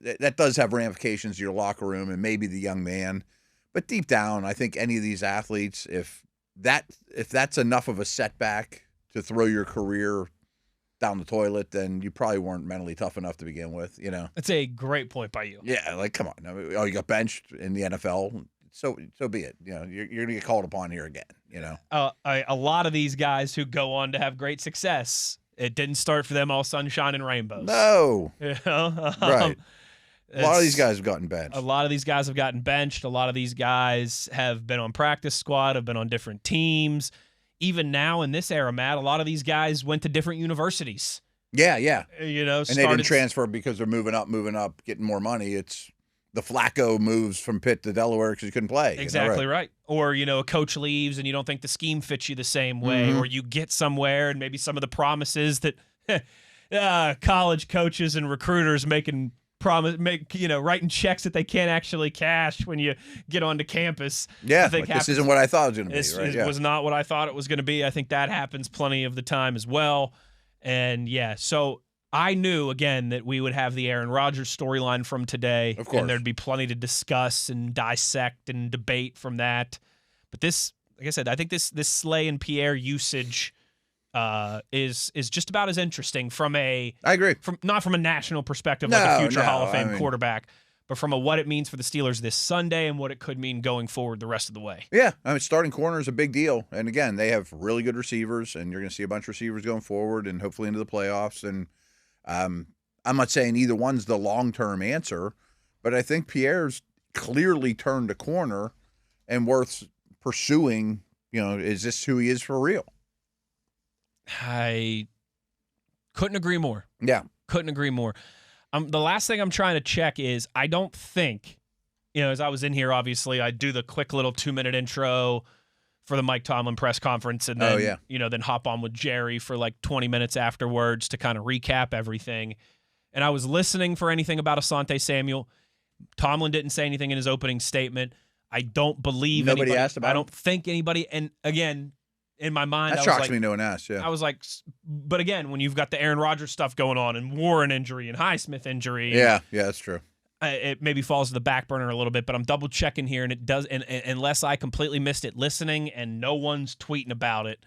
that does have ramifications to your locker room and maybe the young man. But deep down, I think any of these athletes, if that's enough of a setback to throw your career down the toilet, then you probably weren't mentally tough enough to begin with, you know. That's a great point by you. Yeah, like come on. I mean, you got benched in the NFL. So be it. You know, you're going to get called upon here again, you know. A lot of these guys who go on to have great success, it didn't start for them all sunshine and rainbows. No. You know? Right. A lot of these guys have gotten benched. A lot of these guys have gotten benched. A lot of these guys have been on practice squad, have been on different teams. Even now in this era, Matt, a lot of these guys went to different universities. Yeah. You know, and they didn't transfer because they're moving up, getting more money. It's the Flacco moves from Pitt to Delaware because he couldn't play. Exactly right. Or, you know, a coach leaves and you don't think the scheme fits you the same way, or you get somewhere and maybe some of the promises that college coaches and recruiters writing checks that they can't actually cash when you get onto campus. Yeah, I think this isn't what I thought it was going to be. This was not what I thought it was going to be. I think that happens plenty of the time as well. And, so I knew, again, that we would have the Aaron Rodgers storyline from today. Of course. And there'd be plenty to discuss and dissect and debate from that. But this, like I said, I think this Slay and Pierre usage is just about as interesting from I agree. Not from a national perspective like a future Hall of Fame quarterback, but from what it means for the Steelers this Sunday and what it could mean going forward the rest of the way. Yeah, I mean, starting corner is a big deal. And again, they have really good receivers, and you're going to see a bunch of receivers going forward and hopefully into the playoffs. And I'm not saying either one's the long-term answer, but I think Pierre's clearly turned a corner and worth pursuing. You know, is this who he is for real? I couldn't agree more. Yeah. Couldn't agree more. The last thing I'm trying to check is I don't think, as I was in here, obviously, I do the quick little 2-minute intro for the Mike Tomlin press conference and then, then hop on with Jerry for like 20 minutes afterwards to kind of recap everything. And I was listening for anything about Asante Samuel. Tomlin didn't say anything in his opening statement. I don't believe nobody asked about I don't think anybody. And again, in my mind, that shocks me. No one asked. Yeah, I was like, but again, when you've got the Aaron Rodgers stuff going on and Warren injury and Highsmith injury, yeah, that's true. It maybe falls to the back burner a little bit. But I'm double checking here, and it does. And unless I completely missed it listening, and no one's tweeting about it,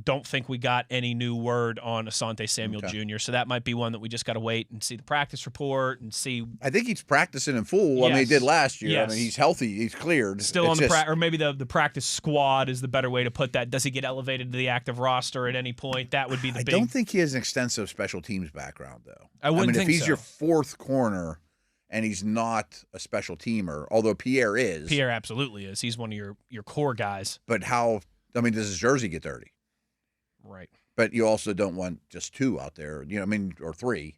don't think we got any new word on Asante Samuel Jr. So that might be one that we just got to wait and see the practice report and see. I think he's practicing in full. Yes. I mean, he did last year. Yes. I mean, he's healthy. He's cleared. Still on or maybe the practice squad is the better way to put that. Does he get elevated to the active roster at any point? That would be the big. I don't think he has an extensive special teams background, though. I wouldn't think if he's so. Your fourth corner and he's not a special teamer, although Pierre is. Pierre absolutely is. He's one of your core guys. But does his jersey get dirty? Right. But you also don't want just two out there, or three,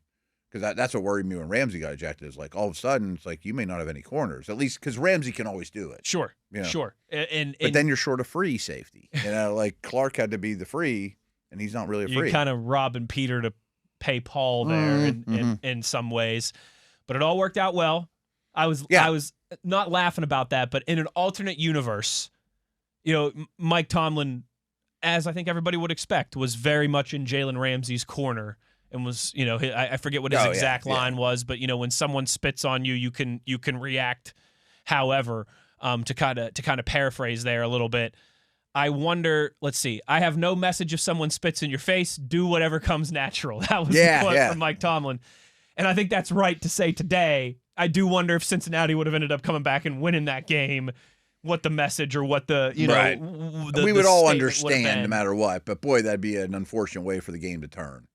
because that's what worried me when Ramsey got ejected. Is like all of a sudden it's like you may not have any corners, at least because Ramsey can always do it. Sure, sure. But then you're short of free safety. Like Clark had to be the free, and he's not really a free. You're kind of robbing Peter to pay Paul there in some ways, but it all worked out well. I was not laughing about that, but in an alternate universe, Mike Tomlin, as I think everybody would expect, was very much in Jalen Ramsey's corner and was, I forget what his exact line was, but when someone spits on you, you can react however, to kind of paraphrase there a little bit. I wonder, let's see. I have no message if someone spits in your face, do whatever comes natural. That was the quote from Mike Tomlin. And I think that's right to say today. I do wonder if Cincinnati would have ended up coming back and winning that game, what the message or what the, right. We would all understand no matter what, but boy, that'd be an unfortunate way for the game to turn.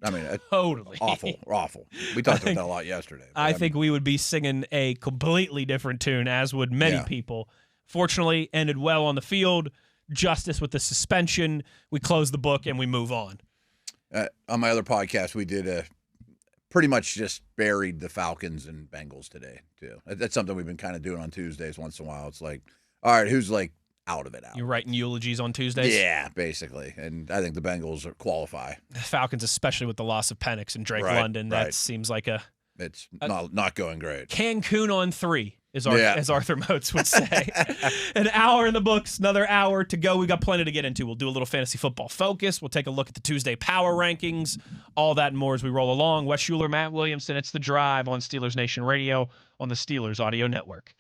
I mean, totally awful. We talked about that a lot yesterday. I think we would be singing a completely different tune, as would many people. Fortunately, ended well on the field. Justice with the suspension. We close the book and we move on. On my other podcast, we did pretty much just buried the Falcons and Bengals today, too. That's something we've been kind of doing on Tuesdays once in a while. It's like, all right, who's like out of it? You're writing eulogies on Tuesdays? Yeah, basically. And I think the Bengals qualify. The Falcons, especially with the loss of Penix and Drake London, that seems like it's not going great. Cancun on 3, as Arthur Motes would say. An hour in the books, another hour to go. We got plenty to get into. We'll do a little fantasy football focus. We'll take a look at the Tuesday power rankings, all that and more as we roll along. Wes Uhler, Matt Williamson, it's The Drive on Steelers Nation Radio on the Steelers Audio Network.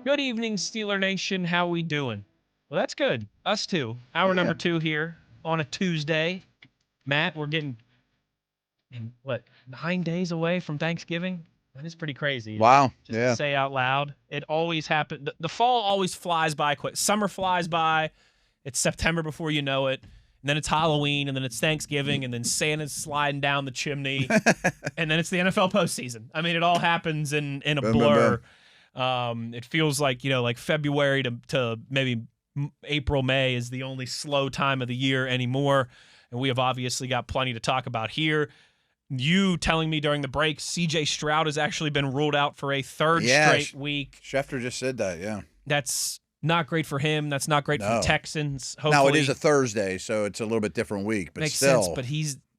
Good evening, Steeler Nation. How we doing? Well, that's good. Us too. Hour number 2 here on a Tuesday. Matt, we're getting, 9 days away from Thanksgiving? That is pretty crazy. Wow. Just to say out loud. It always happens. The fall always flies by quick. Summer flies by. It's September before you know it. And then it's Halloween, and then it's Thanksgiving, and then Santa's sliding down the chimney, and then it's the NFL postseason. I mean, it all happens in a blur. It feels like, like February to maybe April, May is the only slow time of the year anymore. And we have obviously got plenty to talk about here. You telling me during the break, CJ Stroud has actually been ruled out for a third straight week. Schefter just said that, yeah. That's not great for him. That's not great for the Texans. Hopefully, now, it is a Thursday, so it's a little bit different week, but makes still. sense, but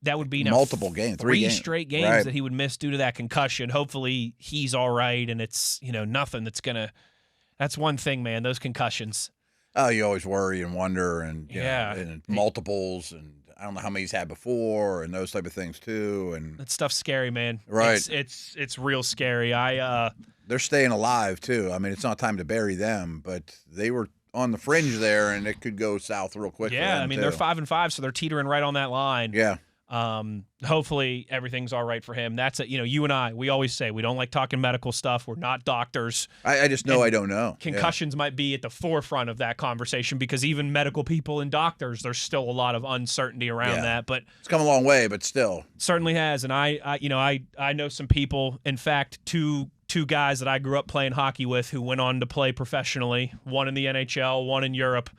that would be now multiple games, three straight games that he would miss due to that concussion. Hopefully he's all right, and it's nothing that's one thing, man, those concussions. Oh, you always worry and wonder and and multiples, and I don't know how many he's had before and those type of things too. And that stuff's scary, man. Right. It's real scary. They're staying alive too. I mean, it's not time to bury them, but they were on the fringe there, and it could go south real quick. Yeah, I mean, they're 5-5, so they're teetering right on that line. Yeah. Hopefully everything's all right for him. That's it. You and I, we always say we don't like talking medical stuff. We're not doctors. I just know I don't know. Concussions might be at the forefront of that conversation because even medical people and doctors, there's still a lot of uncertainty around that. But it's come a long way, but still. Certainly has. And I know some people, in fact, two guys that I grew up playing hockey with who went on to play professionally, one in the NHL, one in Europe,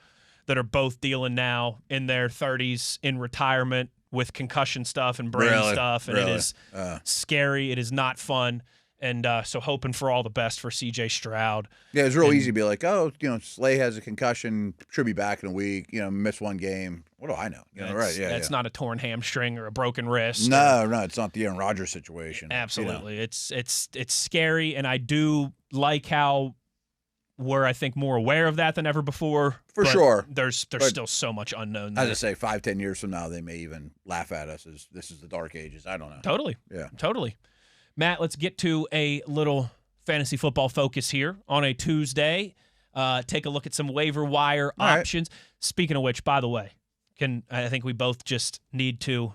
that are both dealing now in their 30s in retirement with concussion stuff and brain stuff, and it is scary. It is not fun, and so hoping for all the best for CJ Stroud. Yeah, it's real easy to be like, Slay has a concussion, should be back in a week. Miss one game. What do I know? That's not a torn hamstring or a broken wrist. No, it's not the Aaron Rodgers situation. Absolutely, it's scary, and I do like how we're, I think, more aware of that than ever before. For sure. There's still so much unknown there. As I say, 5-10 years from now, they may even laugh at us as this is the dark ages. I don't know. Totally. Yeah. Totally. Matt, let's get to a little fantasy football focus here on a Tuesday. Take a look at some waiver wire options. Right. Speaking of which, by the way, I think we both just need to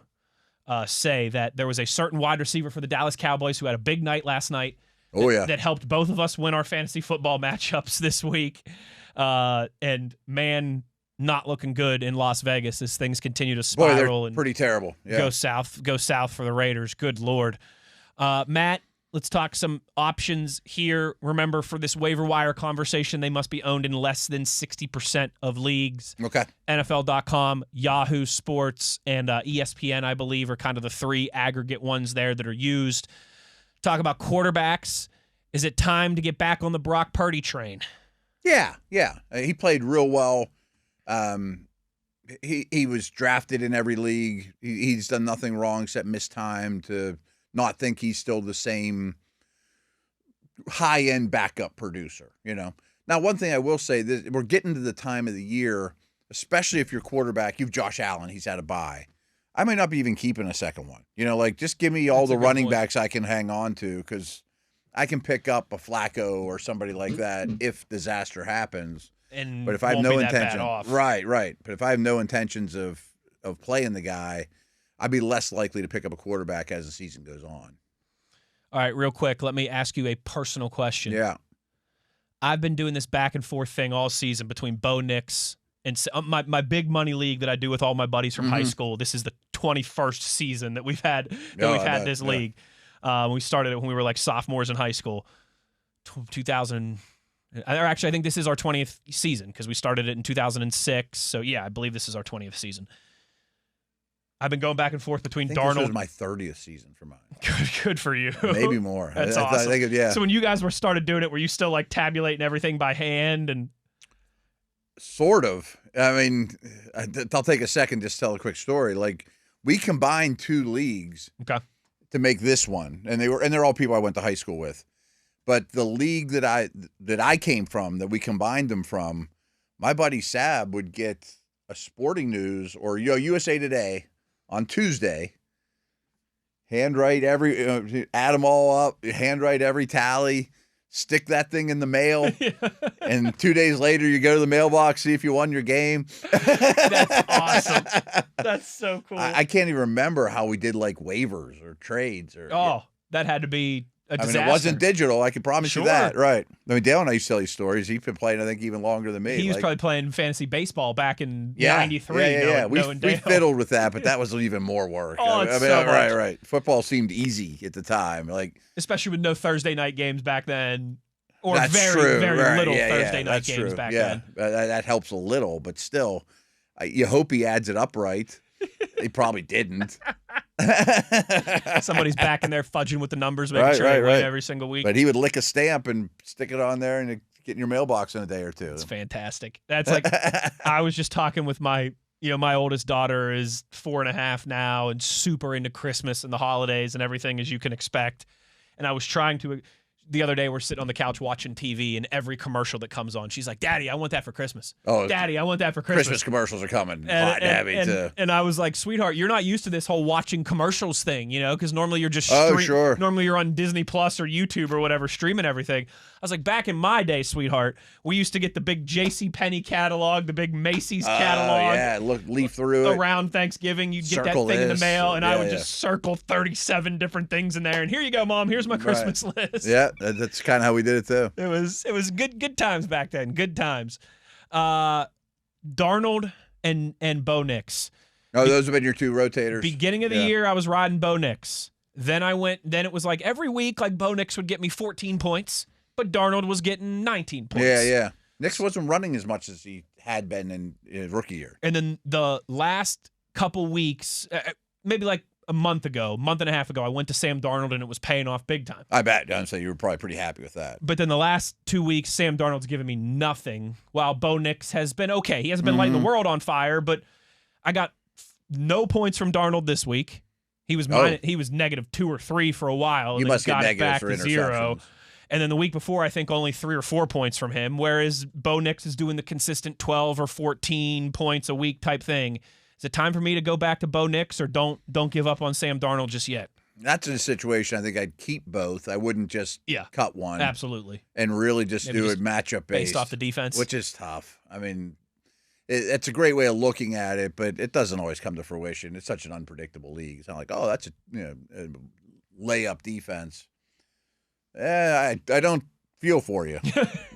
say that there was a certain wide receiver for the Dallas Cowboys who had a big night last night. That helped both of us win our fantasy football matchups this week. And man, not looking good in Las Vegas as things continue to spiral. They're pretty terrible. Yeah. Go south for the Raiders. Good Lord. Matt, let's talk some options here. Remember, for this waiver wire conversation, they must be owned in less than 60% of leagues. Okay. NFL.com, Yahoo Sports, and ESPN, I believe, are kind of the three aggregate ones there that are used. Talk about quarterbacks. Is it time to get back on the Brock Purdy train? Yeah. He played real well. He was drafted in every league. He's done nothing wrong except miss time to not think he's still the same high-end backup producer, Now, one thing I will say, that we're getting to the time of the year, especially if your quarterback, you've Josh Allen, he's had a bye. I might not be even keeping a second one. Just give me all the running backs I can hang on to, because I can pick up a Flacco or somebody like that if disaster happens. But if I have no intention, right. But if I have no intentions of playing the guy, I'd be less likely to pick up a quarterback as the season goes on. All right, real quick, let me ask you a personal question. Yeah. I've been doing this back and forth thing all season between Bo Nix and my big money league that I do with all my buddies from high school. This is the 21st season that we've had this league. We started it when we were like sophomores in high school. 2000, or actually, I think this is our 20th season because we started it in 2006. So yeah, I believe this is our 20th season. I've been going back and forth between Darnold. This was my 30th season for mine. Good for you. Maybe more. That's awesome. I think, yeah. So when you guys started doing it, were you still like tabulating everything by hand and? Sort of. I mean, I'll take a second just to tell a quick story. Like we combined 2 leagues to make this one, and they're all people I went to high school with. But the league that I came from, that we combined them from, my buddy Sab would get a Sporting News or USA Today on Tuesday. Handwrite add them all up, handwrite every tally. Stick that thing in the mail, and 2 days later you go to the mailbox, see if you won your game. That's awesome. That's so cool. I can't even remember how we did like waivers or trades. That had to be a disaster. I mean, it wasn't digital. I can promise you that. Right. I mean, Dale and I used to tell you stories. He's been playing, I think, even longer than me. He was probably playing fantasy baseball back in 93. Yeah. We fiddled with that, but that was even more work. Right. Football seemed easy at the time. Like, especially with no Thursday night games back then. Or that's very true. Little Thursday night games back then. That helps a little, but still, you hope he adds it up right. He probably didn't. Somebody's back in there fudging with the numbers, making sure they win every single week. But he would lick a stamp and stick it on there and get in your mailbox in a day or two. It's fantastic. That's like I was just talking with my oldest daughter is 4.5 now and super into Christmas and the holidays and everything as you can expect. And I was trying to. The other day, we're sitting on the couch watching TV, and every commercial that comes on, she's like, "Daddy, I want that for Christmas." Oh, Daddy, I want that for Christmas. Christmas commercials are coming hot and heavy too. And I was like, "Sweetheart, you're not used to this whole watching commercials thing, because normally you're just normally you're on Disney Plus or YouTube or whatever streaming everything." I was like, "Back in my day, sweetheart, we used to get the big JCPenney catalog, the big Macy's catalog. Leaf through it around Thanksgiving. You'd get that thing in the mail, and I would just circle 37 different things in there. And here you go, Mom. Here's my Christmas list." Yeah. That's kind of how we did it too. It was good times back then. Good times. Darnold and Bo Nix. Oh, those have been your 2 rotators. Beginning of the year, I was riding Bo Nix. Then it was like every week, like Bo Nix would get me 14 points, but Darnold was getting 19 points. Yeah. Nix wasn't running as much as he had been in his rookie year. And then the last couple weeks, maybe like a month and a half ago, I went to Sam Darnold and it was paying off big time. I bet. So you were probably pretty happy with that. But then the last 2 weeks, Sam Darnold's given me nothing, while Bo Nix has been okay. He hasn't been lighting the world on fire, but I got no points from Darnold this week. He was -2 or 3 for a while. You must get negatives for to 0. And then the week before, I think only 3 or 4 points from him, whereas Bo Nix is doing the consistent 12 or 14 points a week type thing. Is it time for me to go back to Bo Nix, or don't give up on Sam Darnold just yet? That's a situation I think I'd keep both. I wouldn't just cut one. Absolutely. And really just do it matchup based off the defense. Which is tough. I mean, it's a great way of looking at it, but it doesn't always come to fruition. It's such an unpredictable league. It's not like, that's a layup defense. I don't feel for you.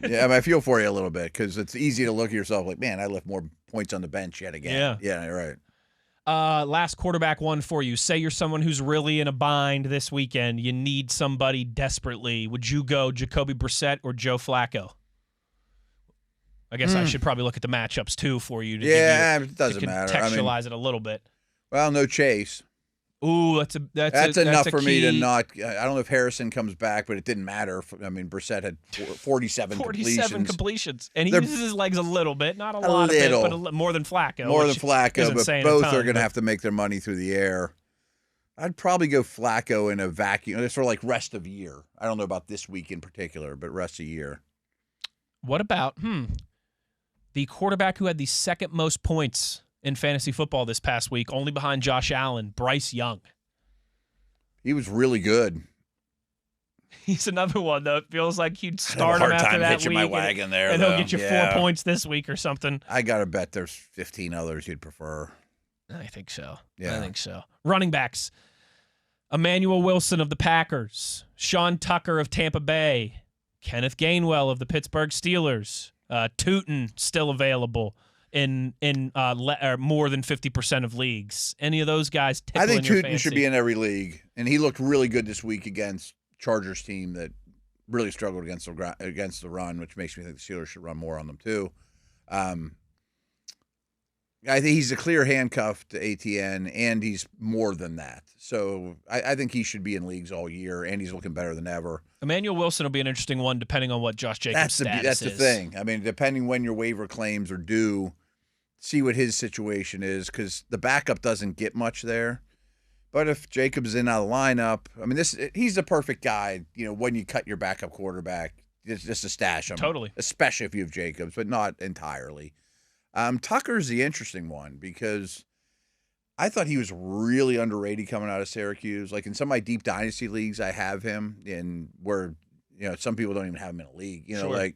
I feel for you a little bit because it's easy to look at yourself like, man, I left more points on the bench yet again. Yeah, you're right. Last quarterback one for you. Say you're someone who's really in a bind this weekend. You need somebody desperately. Would you go Jacoby Brissett or Joe Flacco? I guess I should probably look at the matchups too for you. It doesn't matter. Contextualize it a little bit. Well, no Chase. Ooh, that's enough a for key. me to not. I don't know if Harrison comes back, but it didn't matter. I mean, Brissett had 47 completions, and he uses his legs a little bit, not a lot of it, but more than Flacco. But both are going to have to make their money through the air. I'd probably go Flacco in a vacuum. It's sort of like rest of year. I don't know about this week in particular, but rest of year. What about the quarterback who had the second most points in fantasy football this past week, only behind Josh Allen, Bryce Young? He was really good. He's another one, though. It feels like you'd start him after that week. My wagon there, and he'll get you 4 points this week or something. I got to bet there's 15 others you'd prefer. I think so. Yeah. I think so. Running backs. Emmanuel Wilson of the Packers. Sean Tucker of Tampa Bay. Kenneth Gainwell of the Pittsburgh Steelers. Tootin still available in more than 50% of leagues. Any of those guys tickling I think your Tootin fancy? should be in every league, and he looked really good this week against Chargers team that really struggled against the run, which makes me think the Steelers should run more on them too. I think he's a clear handcuff to ATN, and he's more than that. So I think he should be in leagues all year, and he's looking better than ever. Emmanuel Wilson will be an interesting one, depending on what Josh Jacobs' status That's is. the thing. I mean, depending when your waiver claims are due, see what his situation is, because the backup doesn't get much there. But if Jacobs is in out of the lineup, I mean, he's the perfect guy, when you cut your backup quarterback, just to stash him. Totally. Especially if you have Jacobs, but not entirely. Tucker's the interesting one because I thought he was really underrated coming out of Syracuse. Like in some of my deep dynasty leagues, I have him in where, some people don't even have him in a league, Sure.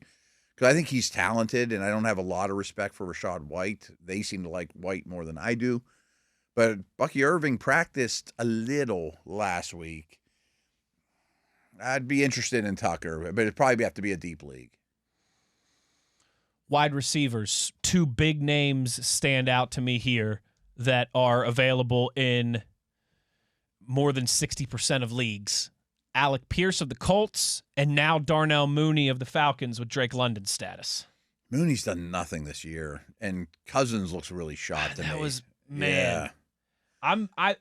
Because I think he's talented and I don't have a lot of respect for Rachaad White. They seem to like White more than I do. But Bucky Irving practiced a little last week. I'd be interested in Tucker, but it'd probably have to be a deep league. Wide receivers, two big names stand out to me here that are available in more than 60% of leagues. Alec Pierce of the Colts, and now Darnell Mooney of the Falcons with Drake London's status. Mooney's done nothing this year, and Cousins looks really shot to me. That was, man. Yeah. And I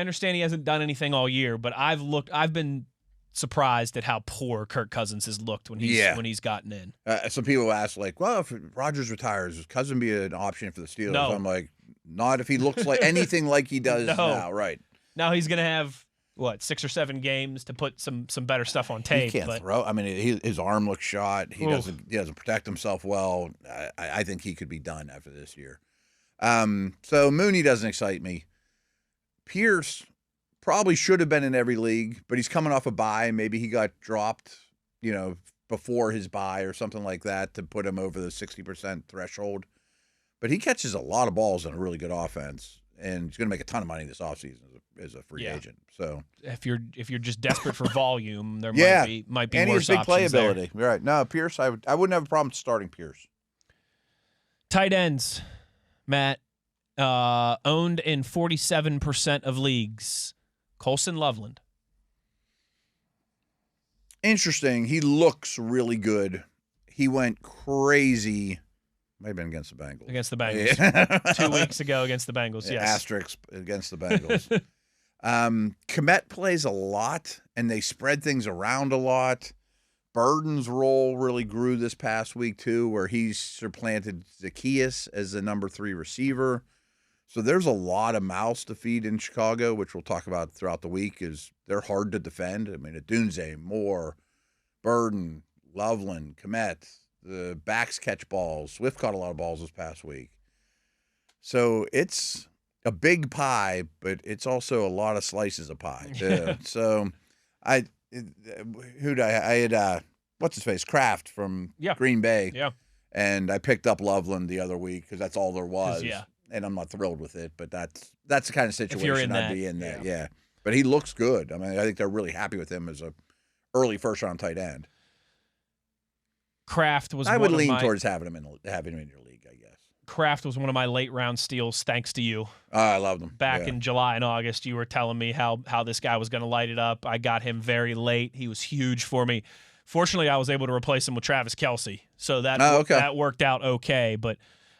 understand he hasn't done anything all year, but I've been surprised at how poor Kirk Cousins has looked when he's gotten in. Some people ask, well, if Rodgers retires, would Cousins be an option for the Steelers? No. I'm like, not if he looks like anything like he does now, right? Now he's going to have, 6 or 7 games to put some better stuff on tape. He can't throw. I mean, his arm looks shot. He doesn't protect himself well. I think he could be done after this year. So Mooney doesn't excite me. Pierce probably should have been in every league, but he's coming off a bye. Maybe he got dropped, before his bye or something like that to put him over the 60% threshold. But he catches a lot of balls in a really good offense, and he's going to make a ton of money this offseason as a free agent. So if you're just desperate for volume, there might be and worse he has big options playability. there. Right? No, Pierce, I wouldn't have a problem starting Pierce. Tight ends, Matt, owned in 47% of leagues. Colson Loveland. Interesting. He looks really good. He went crazy. Might have been against the Bengals. Against the Bengals. Yeah. 2 weeks ago against the Bengals, yes. Asterisk against the Bengals. Kmet plays a lot, and they spread things around a lot. Burden's role really grew this past week, too, where he's supplanted Zacchaeus as the number 3 receiver. So there's a lot of mouths to feed in Chicago, which we'll talk about throughout the week, is they're hard to defend. I mean, Adunze, Moore, Burden, Loveland, Kmet, the backs catch balls. Swift caught a lot of balls this past week. So it's a big pie, but it's also a lot of slices of pie, too. Yeah. So I had what's his face? Kraft from Green Bay. Yeah. And I picked up Loveland the other week because that's all there was. Yeah. And I'm not thrilled with it, but that's the kind of situation I'd be in there. Yeah. But he looks good. I mean, I think they're really happy with him as a early first-round tight end. Kraft was. I would lean towards having him in your league, I guess. Kraft was one of my late-round steals, thanks to you. I loved him. Back in July and August, you were telling me how this guy was going to light it up. I got him very late. He was huge for me. Fortunately, I was able to replace him with Travis Kelce, so that worked out okay. But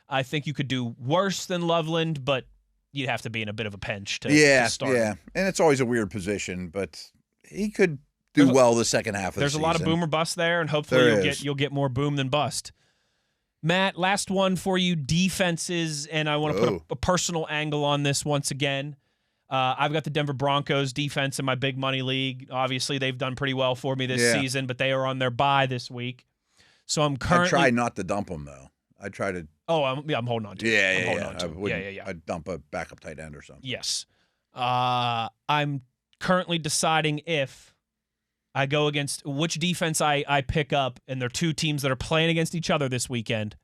I think you could do worse than Loveland, but you'd have to be in a bit of a pinch to start. Yeah, and it's always a weird position, but he could do well the second half of the season. There's a lot of boom or bust there, and hopefully you'll get more boom than bust. Matt, last one for you, defenses, and I want to put a personal angle on this once again. I've got the Denver Broncos defense in my big money league. Obviously, they've done pretty well for me this season, but they are on their bye this week. So I'm currently... I try not to dump them, though. I try to... Oh, I'm holding on to it. Yeah. I'd dump a backup tight end or something. Yes. I'm currently deciding if I go against which defense I pick up, and there are 2 teams that are playing against each other this weekend.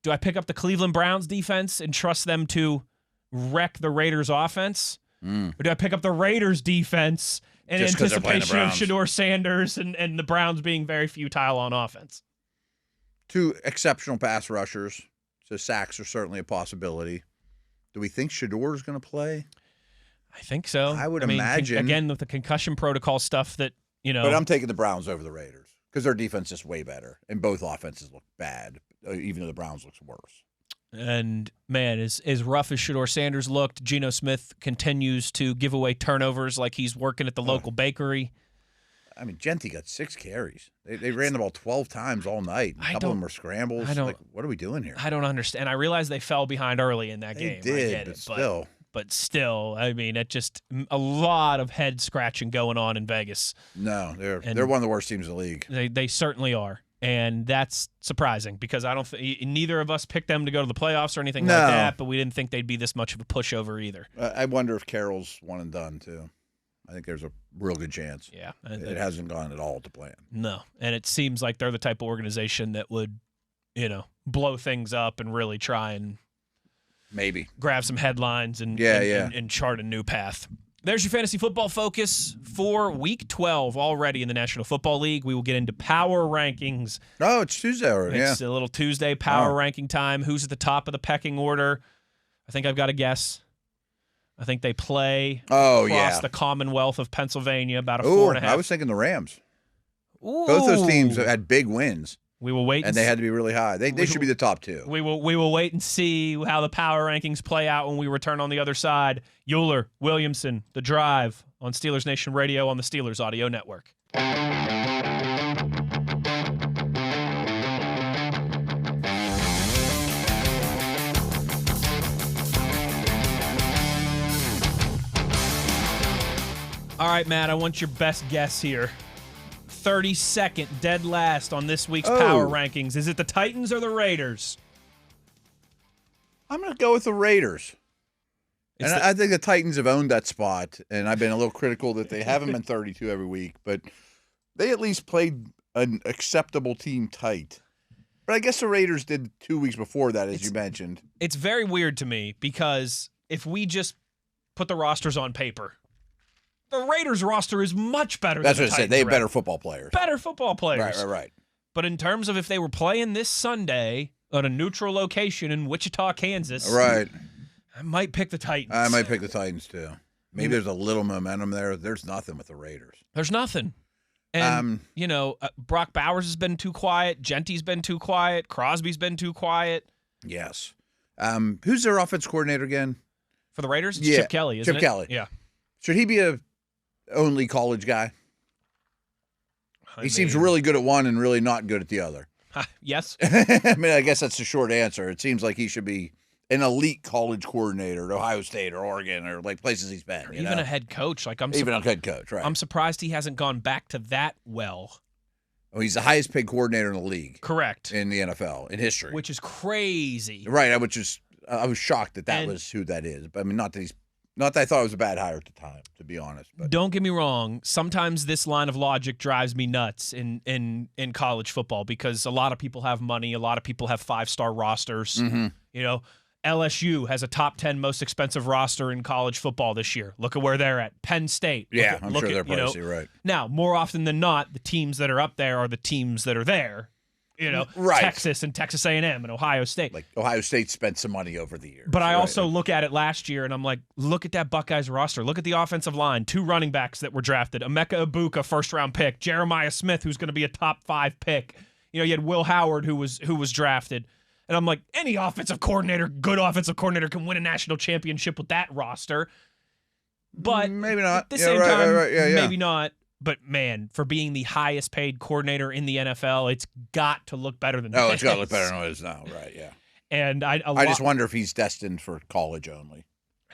Do I pick up the Cleveland Browns defense and trust them to wreck the Raiders offense? Or do I pick up the Raiders defense in Just 'cause they're playing the anticipation of Browns. Shedeur Sanders and the Browns being very futile on offense. 2 exceptional pass rushers, so sacks are certainly a possibility. Do we think Shedeur is going to play? I think so. I would mean, imagine. again, with the concussion protocol stuff that, But I'm taking the Browns over the Raiders because their defense is way better, and both offenses look bad, even though the Browns looks worse. And, man, as rough as Shedeur Sanders looked, Geno Smith continues to give away turnovers like he's working at the local bakery. I mean, Gentry got 6 carries. They ran the ball 12 times all night. A couple of them were scrambles. What are we doing here? I don't understand. I realize they fell behind early in that game. They did, I get but it, still. But still, I mean, it just a lot of head scratching going on in Vegas. No, they're one of the worst teams in the league. They certainly are. And that's surprising because I don't neither of us picked them to go to the playoffs or anything like that, but we didn't think they'd be this much of a pushover either. I wonder if Carroll's one and done, too. I think there's a real good chance. Yeah. It hasn't gone at all to plan. No. And it seems like they're the type of organization that would, blow things up and really try and maybe grab some headlines and chart a new path. There's your fantasy football focus for Week 12 already in the National Football League. We will get into power rankings. Oh, it's Tuesday already. It's a little Tuesday power ranking time. Who's at the top of the pecking order? I think I've got a guess. I think they play across the Commonwealth of Pennsylvania, about a 4.5. I was thinking the Rams. Ooh. Both those teams have had big wins. We will wait, and they had to be really high. They should be the top 2. We will wait and see how the power rankings play out when we return on the other side. Uhler, Williamson, The Drive on Steelers Nation Radio on the Steelers Audio Network. All right, Matt, I want your best guess here. 32nd, dead last on this week's power rankings. Is it the Titans or the Raiders? I'm going to go with the Raiders. I think the Titans have owned that spot, and I've been a little critical that they haven't been 32 every week, but they at least played an acceptable team tight. But I guess the Raiders did 2 weeks before that, as you mentioned. It's very weird to me because if we just put the rosters on paper, the Raiders roster is much better That's than what the I said. Titans. They have better football players. Better football players. Right. But in terms of if they were playing this Sunday at a neutral location in Wichita, Kansas, right, I might pick the Titans. I might pick the Titans, too. Maybe there's a little momentum there. There's nothing with the Raiders. There's nothing. And, Brock Bowers has been too quiet. Genty's been too quiet. Crosby's been too quiet. Yes. Who's their offense coordinator again? For the Raiders? It's Chip Kelly, isn't it? Chip Kelly. Yeah. Should he be a only college guy? He seems really good at one and really not good at the other. Yes. I mean, I guess that's the short answer. It seems like he should be an elite college coordinator at Ohio State or Oregon or like places he's been. Even a head coach. Even a head coach, right. I'm surprised he hasn't gone back to that well. Oh, he's the highest paid coordinator in the league. Correct. In the NFL, in history. Which is crazy. Right, I was shocked that was who that is. But I mean, not that I thought it was a bad hire at the time, to be honest. But don't get me wrong. Sometimes this line of logic drives me nuts in college football because a lot of people have money. A lot of people have 5-star rosters. Mm-hmm. LSU has a top 10 most expensive roster in college football this year. Look at where they're at. Penn State. I'm sure they're pricey, right. Now, more often than not, the teams that are up there are the teams that are there. Right. Texas and Texas A&M and Ohio State. Like Ohio State spent some money over the years. But I also look at it last year and I'm like, look at that Buckeyes roster. Look at the offensive line. 2 running backs that were drafted. Emeka Ibuka, first-round pick. Jeremiah Smith, who's going to be a top 5 pick. You had Will Howard, who was drafted. And I'm like, any good offensive coordinator can win a national championship with that roster. But maybe not. At the same time, maybe not. But, man, for being the highest paid coordinator in the NFL, it's got to look better than this. Oh, it's got to look better than it is now, right, yeah. And I just wonder if he's destined for college only.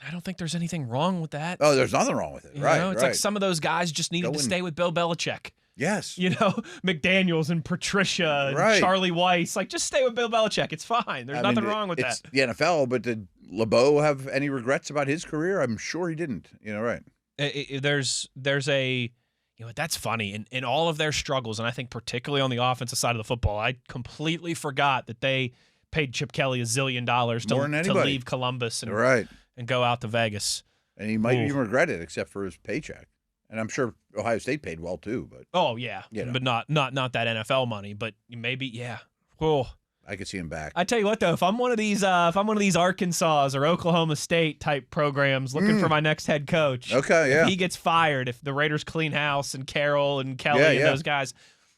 I don't think there's anything wrong with that. Oh, there's nothing wrong with it, right. It's like some of those guys just needed to stay with Bill Belichick. Yes. McDaniels and Patricia and Charlie Weiss. Like, just stay with Bill Belichick. It's fine. There's nothing wrong with that. It's the NFL, but did LeBeau have any regrets about his career? I'm sure he didn't. Right. There's a... that's funny. In all of their struggles, and I think particularly on the offensive side of the football, I completely forgot that they paid Chip Kelly $1 zillion to leave Columbus and go out to Vegas. And he might even regret it, except for his paycheck. And I'm sure Ohio State paid well too, but Oh yeah, You know. but not that NFL money. But maybe Oh, I could see him back. I tell you what though, if I'm one of these Arkansas or Oklahoma State type programs looking for my next head coach, Okay, yeah. if he gets fired, if the Raiders clean house and Carroll and Kelly Yeah, and yeah. those guys,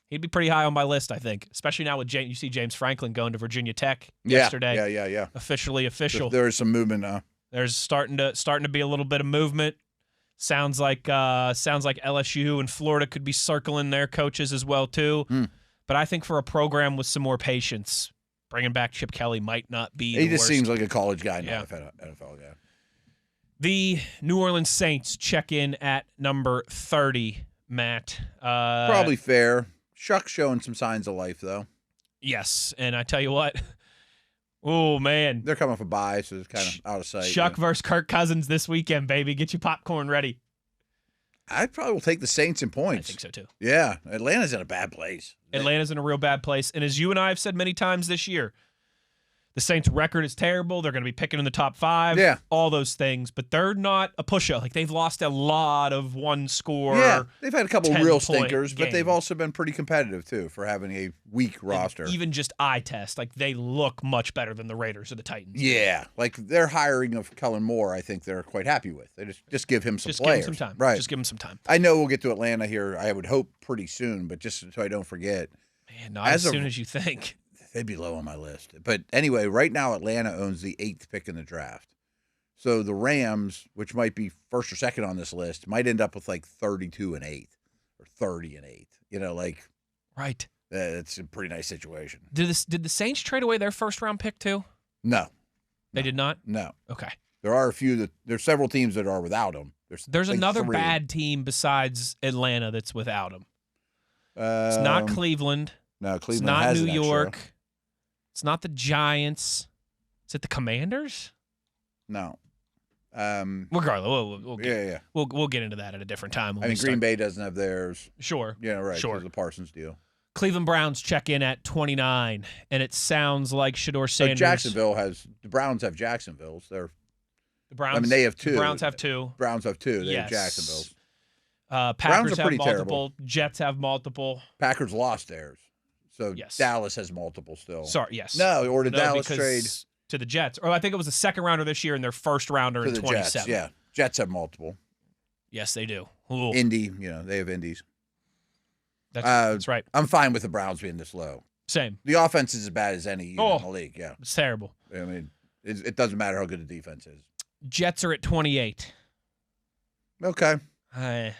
he'd be pretty high on my list, I think. Especially now with you see James Franklin going to Virginia Tech yesterday. Yeah. Officially official. There is some movement now. There's starting to be a little bit of movement. Sounds like LSU and Florida could be circling their coaches as well too. But I think for a program with some more patience, bringing back Chip Kelly might not be. He the just worst. seems like a college guy, Yeah. not an NFL guy. The New Orleans Saints check in at number 30. Matt, Probably fair. Shuck's showing some signs of life though. yes, and I tell you what. Oh man, They're coming off a bye, so it's kind of out of sight. Chuck versus Kirk Cousins this weekend, baby. Get your popcorn ready. I probably will take the Saints in I points. think so too. Yeah, Atlanta's in a bad place. Atlanta's in a real bad place. And as you and I have said many times this year, the Saints' record is terrible. They're going to be picking in the top 5. Yeah. All those things. But they're not a pushover. Like, they've lost a lot of one-score. Yeah, they've had a couple 10-point real stinkers, but they've games. also been pretty competitive too for having a weak roster. Even just eye test. Like, they look much better than the Raiders or the Titans. Yeah, like their hiring of Kellen Moore, I think they're quite happy with. They just give him some Just players. give them some time. Right. Just give them some time. I know we'll get to Atlanta here. I would hope pretty soon, but just so I don't forget, Man, not as As of- soon as you think. they'd be low on my list. But anyway, right now Atlanta owns the 8th pick in the draft. So the Rams, which might be first or second on this list, might end up with like 32 and 8 or 30 and 8. You know, like Right. it's a pretty nice situation. Did the Saints trade away their first-round pick, too? No, They did not? no. Okay. There's several teams that are without them. There's like another 3. bad team besides Atlanta that's without him. It's not Cleveland. No, It's Cleveland not has New an extra. York. It's not the Giants. Is it the Commanders? No. Regardless, we'll get, Yeah. we'll get into that at a different time. When I we mean, start. Green Bay doesn't have theirs. Sure. Yeah, right. Sure. Because of the Parsons deal. Cleveland Browns check in at 29, and it sounds like Shador Sanders. The Browns have Jacksonville's. The Browns. I mean, they have 2. The Browns have 2. Browns have 2. They Yes. have Jacksonville's. Packers are have pretty multiple. Jets have multiple. Packers lost theirs. So Yes. Dallas has multiple still. Sorry, yes. No, or did Dallas because trade to the Jets? Or I think it was the second rounder this year and their first rounder to in the 27. Jets? Yeah. Jets have multiple. Yes, they do. Ooh, Indy, they have Indies. that's right. I'm fine with the Browns being this low. Same. The offense is as bad as any in the league. Yeah. It's terrible. I mean, it doesn't matter how good the defense is. Jets are at 28. Okay. Uh,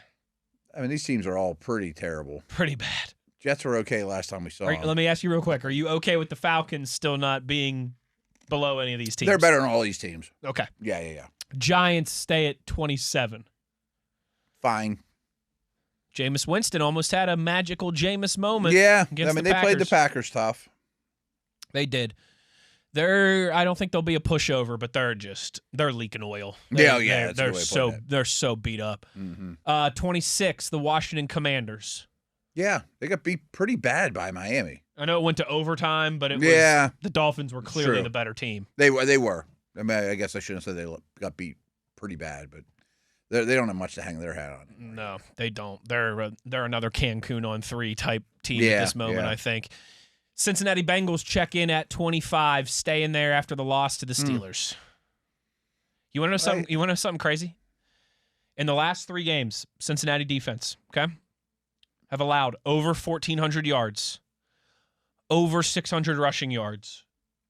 I mean, these teams are all pretty terrible. pretty bad. Jets were okay last time we saw them. Let me ask you real quick. Are you okay with the Falcons still not being below any of these teams? They're better than all these teams. Okay. Yeah. Giants stay at 27. Fine. Jameis Winston almost had a magical Jameis moment. Yeah. I against mean, the they played the Packers. Packers tough. They did. I don't think they'll be a pushover, but they're leaking oil. Yeah, that's a They're good way of putting they're so beat up. Mm-hmm. 26, the Washington Commanders. Yeah, they got beat pretty bad by Miami. I know it went to overtime, but it was the Dolphins were clearly True. the better team. They were. I mean, I guess I shouldn't have said they got beat pretty bad, but they don't have much to hang their hat on. No, they don't. They're another Cancun on 3 type team at this moment, I think. Cincinnati Bengals check in at 25, staying there after the loss to the Steelers. You want to know something? You want to know something crazy? In the last 3 games, Cincinnati defense, okay, have allowed over 1,400 yards, over 600 rushing yards,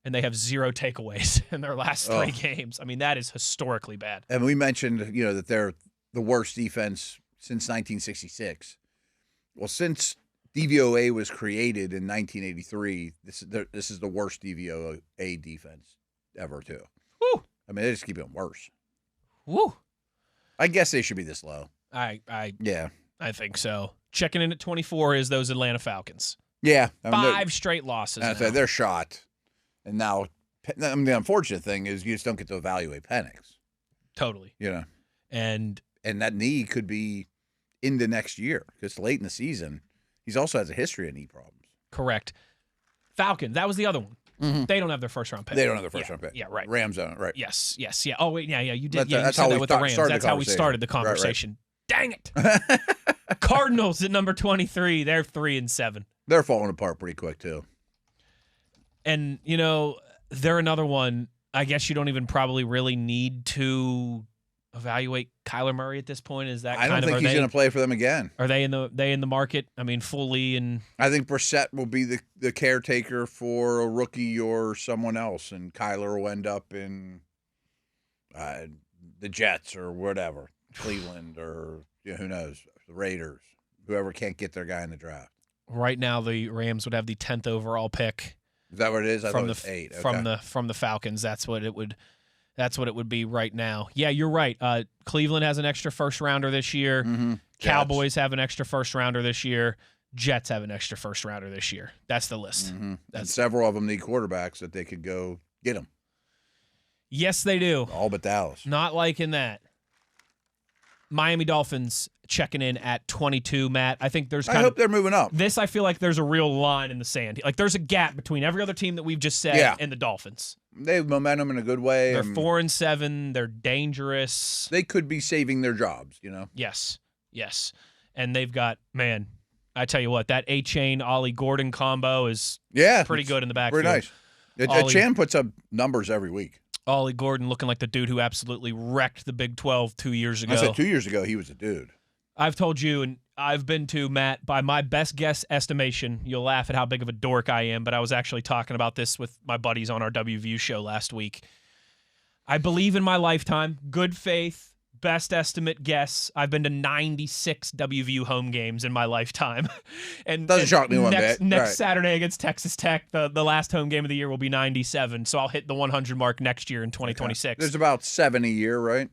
and they have 0 takeaways in their last 3 games. I mean, that is historically bad. And we mentioned, that they're the worst defense since 1966. Well, since DVOA was created in 1983, this is the worst DVOA defense ever, too. Woo! I mean, they just keep getting worse. Woo! I guess they should be this low. Yeah, I think so. Checking in at 24 is those Atlanta Falcons. Yeah. I mean, 5 straight losses now. they're shot. And now, the unfortunate thing is you just don't get to evaluate Penix. Totally. And that knee could be into next year because late in the season, he's also has a history of knee problems. correct. Falcons, that was the other one. Mm-hmm. They don't have their first round pick. They don't have their first round pick. Yeah, right. Rams on it, right? Yes. Oh, wait, yeah, you did. That's You how said we that with the Rams. started the That's how we conversation. started the Right, right. conversation. Dang it. Cardinals at number 23. They're 3-7. They're falling apart pretty quick, too. And, they're another one. I guess you don't even probably really need to evaluate Kyler Murray at this point. Is that I don't think he's going to play for them again. Are they in the market? I mean, fully and I think Brissett will be the caretaker for a rookie or someone else, and Kyler will end up in the Jets or whatever, Cleveland or who knows, the Raiders, whoever can't get their guy in the draft. Right now, the Rams would have the 10th overall pick. Is that what it is? I thought it was 8. Okay. From the Falcons. That's what it would be right now. Yeah, you're right. Cleveland has an extra first rounder this year. Mm-hmm. Cowboys have an extra first rounder this year. Jets have an extra first rounder this year. That's the list. Mm-hmm. And several of them need quarterbacks that they could go get them. Yes, they do. All but Dallas. Not liking that. Miami Dolphins checking in at 22, Matt. I think there's I hope they're moving up. This, I feel like there's a real line in the sand. Like there's a gap between every other team that we've just said and the Dolphins. They have momentum in a good way. They're 4-7. They're dangerous. They could be saving their jobs, Yes. And they've got, man, I tell you what, that A-Chain Ollie Gordon combo is pretty good in the backfield. Pretty nice. Chan puts up numbers every week. Ollie Gordon looking like the dude who absolutely wrecked the Big 12 2 years ago. I said 2 years ago he was a dude. I've told you, and I've been to, Matt, by my best guess estimation, you'll laugh at how big of a dork I am, but I was actually talking about this with my buddies on our WVU show last week. I believe in my lifetime, good faith, best estimate guess, I've been to 96 WVU home games in my lifetime. And doesn't shock me one bit. Next Saturday against Texas Tech, the last home game of the year will be 97, so I'll hit the 100 mark next year in 2026. Okay. There's about 7 a year, right?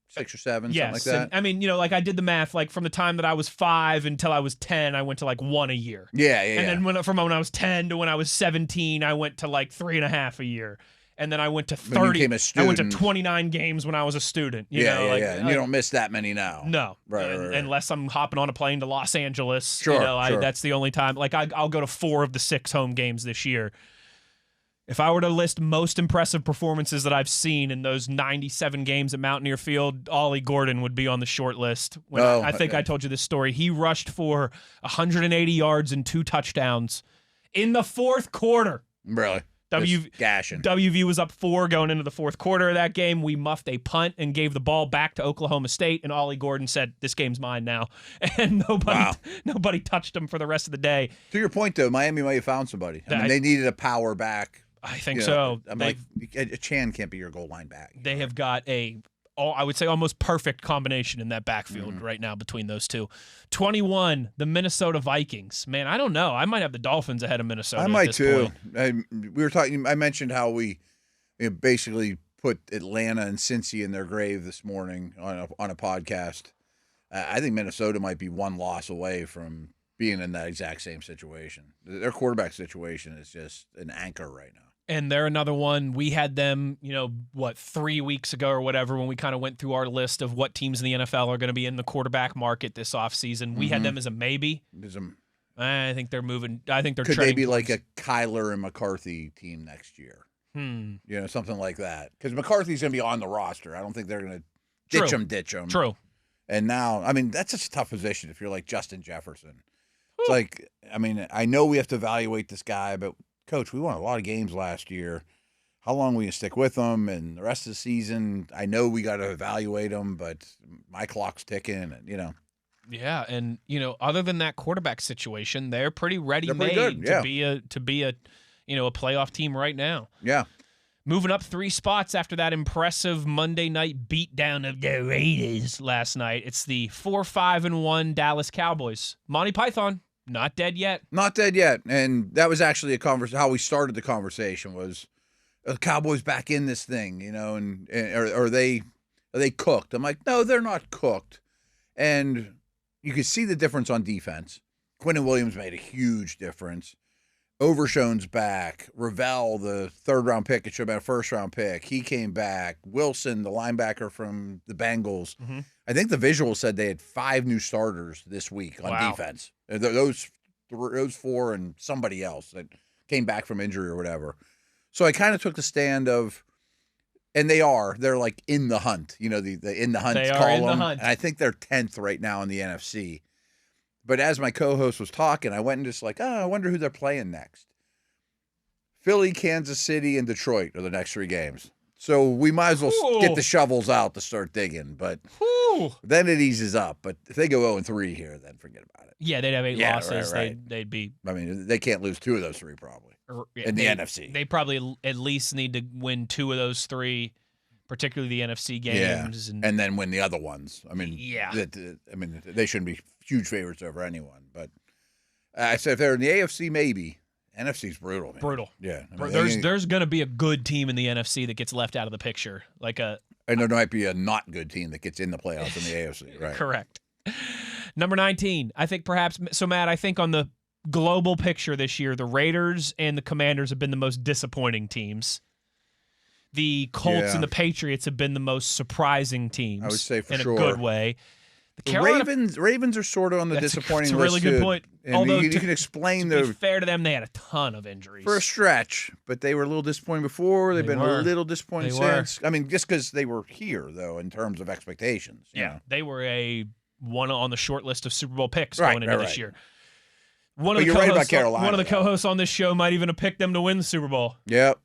6 or 7, something like that. And, I mean, like I did the math, like from the time that I was 5 until I was 10, I went to like 1 a year. Yeah. And then from when I was 10 to when I was 17, I went to like 3.5 a year. And then I went to 30. I went to 29 games when I was a student. You know, And you don't miss that many now. No. Right. Unless I'm hopping on a plane to Los Angeles. Sure, That's the only time. Like I'll go to 4 of the 6 home games this year. If I were to list most impressive performances that I've seen in those 97 games at Mountaineer Field, Ollie Gordon would be on the short list. I think I told you this story. He rushed for 180 yards and 2 touchdowns in the fourth quarter. Really? Gashing. WV was up 4 going into the fourth quarter of that game. We muffed a punt and gave the ball back to Oklahoma State, and Ollie Gordon said, "This game's mine now." And nobody touched him for the rest of the day. To your point, though, Miami might have found somebody. I mean, they needed a power back. I think so. I'm like, Chan can't be your goal line back. They have got I would say almost perfect combination in that backfield right now between those two. 21, the Minnesota Vikings. Man, I don't know. I might have the Dolphins ahead of Minnesota. I might too. I mentioned how we basically put Atlanta and Cincy in their grave this morning on a podcast. I think Minnesota might be 1 loss away from being in that exact same situation. Their quarterback situation is just an anchor right now. And they're another one. We had them, 3 weeks ago or whatever, when we kind of went through our list of what teams in the NFL are going to be in the quarterback market this offseason. We had them as a maybe. I think they're moving. I think they're Could they be like a Kyler and McCarthy team next year? Something like that. Because McCarthy's going to be on the roster. I don't think they're going to ditch him. True. And now, I mean, that's such a tough position if you're like Justin Jefferson. It's like, I mean, I know we have to evaluate this guy, but Coach, we won a lot of games last year. How long will you stick with him? And the rest of the season, I know we got to evaluate him, but my clock's ticking, and Yeah, and other than that quarterback situation, they're pretty ready-made to be a playoff team right now. Yeah. Moving up 3 spots after that impressive Monday night beatdown of the Raiders last night. It's the 4-5-1 Dallas Cowboys. Monty Python. Not dead yet. Not dead yet. And that was actually how we started the conversation was the Cowboys back in this thing, and are they cooked? I'm like, no, they're not cooked. And you could see the difference on defense. Quentin Williams made a huge difference. Overshown's back. Ravel, the 3rd-round pick, it should have been a 1st-round pick. He came back. Wilson, the linebacker from the Bengals. Mm-hmm. I think the visual said they had 5 new starters this week on defense. Those 4 and somebody else that came back from injury or whatever. So I kind of took the stand of, And they're like in the hunt, the in the hunt They column. are in the hunt. And I think they're 10th right now in the NFC. But as my co-host was talking, I went and just like, I wonder who they're playing next. Philly, Kansas City, and Detroit are the next 3 games. So we might as well get the shovels out to start digging. But then it eases up. But if they go 0-3 here, then forget about it. Yeah, they'd have 8 losses. Right. They'd be. I mean, they can't lose 2 of those 3 probably in the NFC. They probably at least need to win 2 of those 3, particularly the NFC games, and then win the other ones. I mean, they shouldn't be huge favorites over anyone. But I said if they're in the AFC, maybe. NFC's brutal, man. Brutal. Yeah. I mean, there's going to be a good team in the NFC that gets left out of the picture, and there might be a not good team that gets in the playoffs in the AFC, right? Correct. Number 19, I think perhaps so. Matt, I think on the global picture this year, the Raiders and the Commanders have been the most disappointing teams. The Colts and the Patriots have been the most surprising teams. I would say for in sure. a good way. The Ravens are sort of on the disappointing list. That's a really good point. Although you can explain to be fair to them, they had a ton of injuries for a stretch, but they were a little disappointing before. They've been a little disappointing since. I mean, just because they were here though, in terms of expectations. You know? They were one on the short list of Super Bowl picks going into this year. One of the co-hosts on this show might even have picked them to win the Super Bowl. Yep.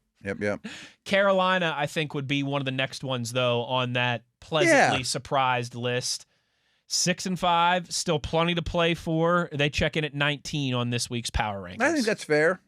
Carolina, I think, would be one of the next ones though on that pleasantly surprised list. 6-5, still plenty to play for. They check in at 19 on this week's power rankings. I think that's fair.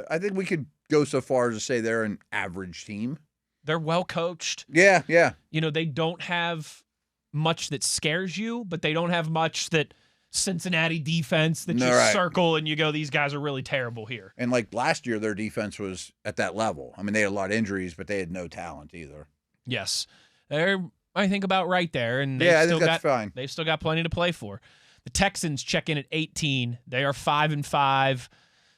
I think we could go so far as to say they're an average team. They're well coached. Yeah. They don't have much that scares you, but they don't have much that Cincinnati defense that you circle and you go, these guys are really terrible here. And like last year, their defense was at that level. I mean, they had a lot of injuries, but they had no talent either. Yes. They're, I think, about right there. And I think that's fine. They've still got plenty to play for. The Texans check in at 18. They are 5-5.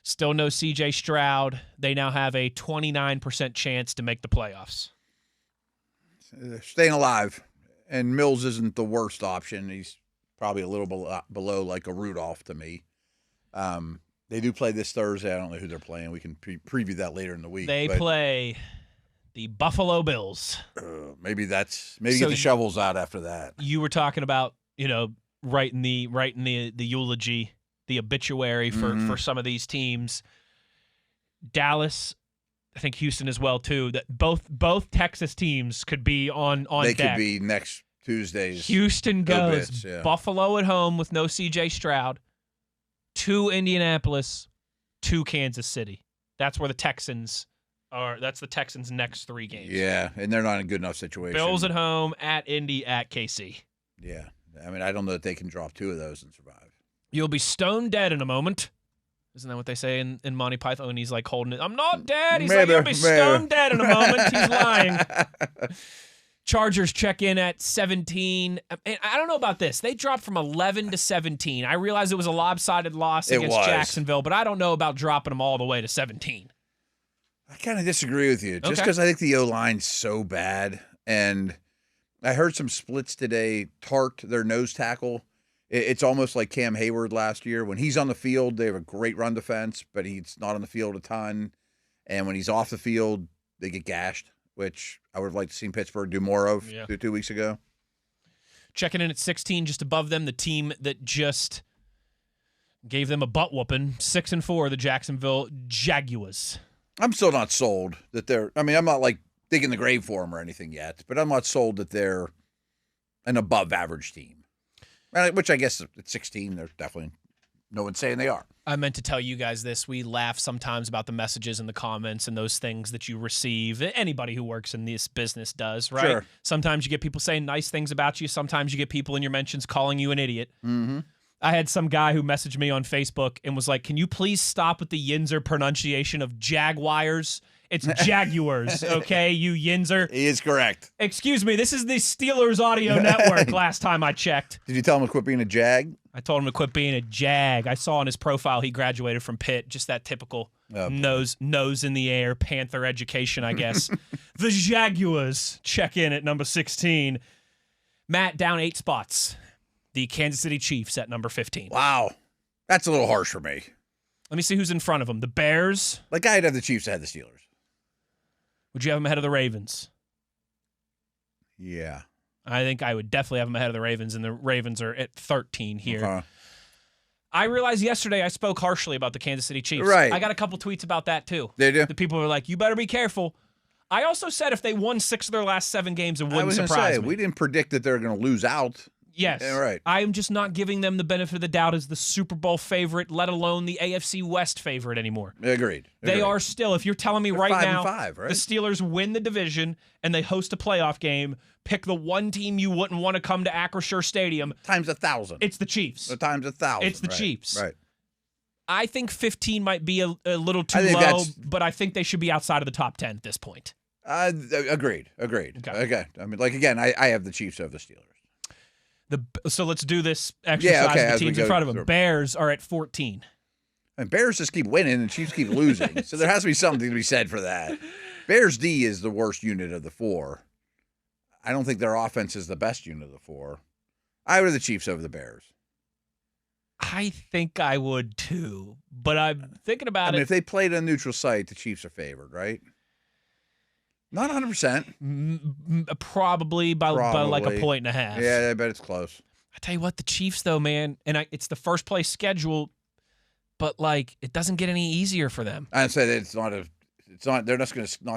Still no C.J. Stroud. They now have a 29% chance to make the playoffs. They're staying alive. And Mills isn't the worst option. He's probably a little below like a Rudolph to me. They do play this Thursday. I don't know who they're playing. We can preview that later in the week. They play the Buffalo Bills. Maybe get the shovels out after that. You were talking about, writing the eulogy, the obituary for some of these teams. Dallas, I think Houston as well too. That both Texas teams could be on They deck. Could be next Tuesday's. Houston goes bits, yeah. Buffalo at home with no C.J. Stroud, to Indianapolis, to Kansas City. That's where the Texans are. That's the Texans' next 3 games. Yeah, and they're not in a good enough situation. Bills at home, at Indy, at KC. Yeah, I mean, I don't know that they can drop 2 of those and survive. You'll be stone dead in a moment. Isn't that what they say in Monty Python? And he's like holding it. I'm not dead. He's like, you'll be stone dead in a moment. He's lying. Chargers check in at 17. And I don't know about this. They dropped from 11 to 17. I realize it was a lopsided loss against Jacksonville, but I don't know about dropping them all the way to 17. I kind of disagree with you, just because I think the O-line's so bad. And I heard some splits today. Tart, their nose tackle, it's almost like Cam Hayward last year. When he's on the field, they have a great run defense, but he's not on the field a ton. And when he's off the field, they get gashed, which I would have liked to see Pittsburgh do more of 2 weeks ago. Checking in at 16, just above them, the team that just gave them a butt whooping, 6-4, the Jacksonville Jaguars. I'm still not sold that they're – I mean, I'm not like digging the grave for them or anything yet, but I'm not sold that they're an above-average team, which I guess at 16, they're definitely – no one's saying they are. I meant to tell you guys this. We laugh sometimes about the messages and the comments and those things that you receive. Anybody who works in this business does, right? Sure. Sometimes you get people saying nice things about you. Sometimes you get people in your mentions calling you an idiot. Mm-hmm. I had some guy who messaged me on Facebook and was like, can you please stop with the Yinzer pronunciation of Jaguars? It's Jaguars, okay, you Yinzer. He is correct. Excuse me, this is the Steelers Audio Network last time I checked. Did you tell him to quit being a Jag? I told him to quit being a Jag. I saw on his profile he graduated from Pitt, just that typical nose in the air, Panther education, I guess. The Jaguars check in at number 16. Matt, down 8 spots. The Kansas City Chiefs at number 15. Wow. That's a little harsh for me. Let me see who's in front of them. The Bears. Like, I'd have the Chiefs ahead of the Steelers. Would you have them ahead of the Ravens? Yeah. I think I would definitely have them ahead of the Ravens, and the Ravens are at 13 here. Okay. I realized yesterday I spoke harshly about the Kansas City Chiefs. Right. I got a couple tweets about that, too. They do? The people were like, you better be careful. I also said if they won 6 of their last 7 games, it wouldn't surprise me. We didn't predict that they're going to lose out. Yes. Yeah, right. I'm just not giving them the benefit of the doubt as the Super Bowl favorite, let alone the AFC West favorite anymore. Agreed. They are still, if you're telling me They're right 5 now, and 5, right? the Steelers win the division and they host a playoff game, pick the one team you wouldn't want to come to Acrisure Stadium. Times 1,000. It's the Chiefs. Times 1,000. It's the Chiefs. Right. I think 15 might be a little too think low, but I think they should be outside of the top 10 at this point. Agreed. Okay. I mean, like, again, I have the Chiefs over the Steelers. So let's do this exercise with the teams in front of them. through. Bears are at 14. And Bears just keep winning and Chiefs keep losing. So there has to be something to be said for that. Bears D is the worst unit of the 4. I don't think their offense is the best unit of the 4. I would have the Chiefs over the Bears. I think I would too, but I'm thinking about I mean, it. if they played a neutral site, the Chiefs are favored, right? Not 100%. Probably by like a 1.5. Yeah, I bet it's close. I tell you what, the Chiefs though, man, and it's the first place schedule, but like it doesn't get any easier for them. I said it's not. They're not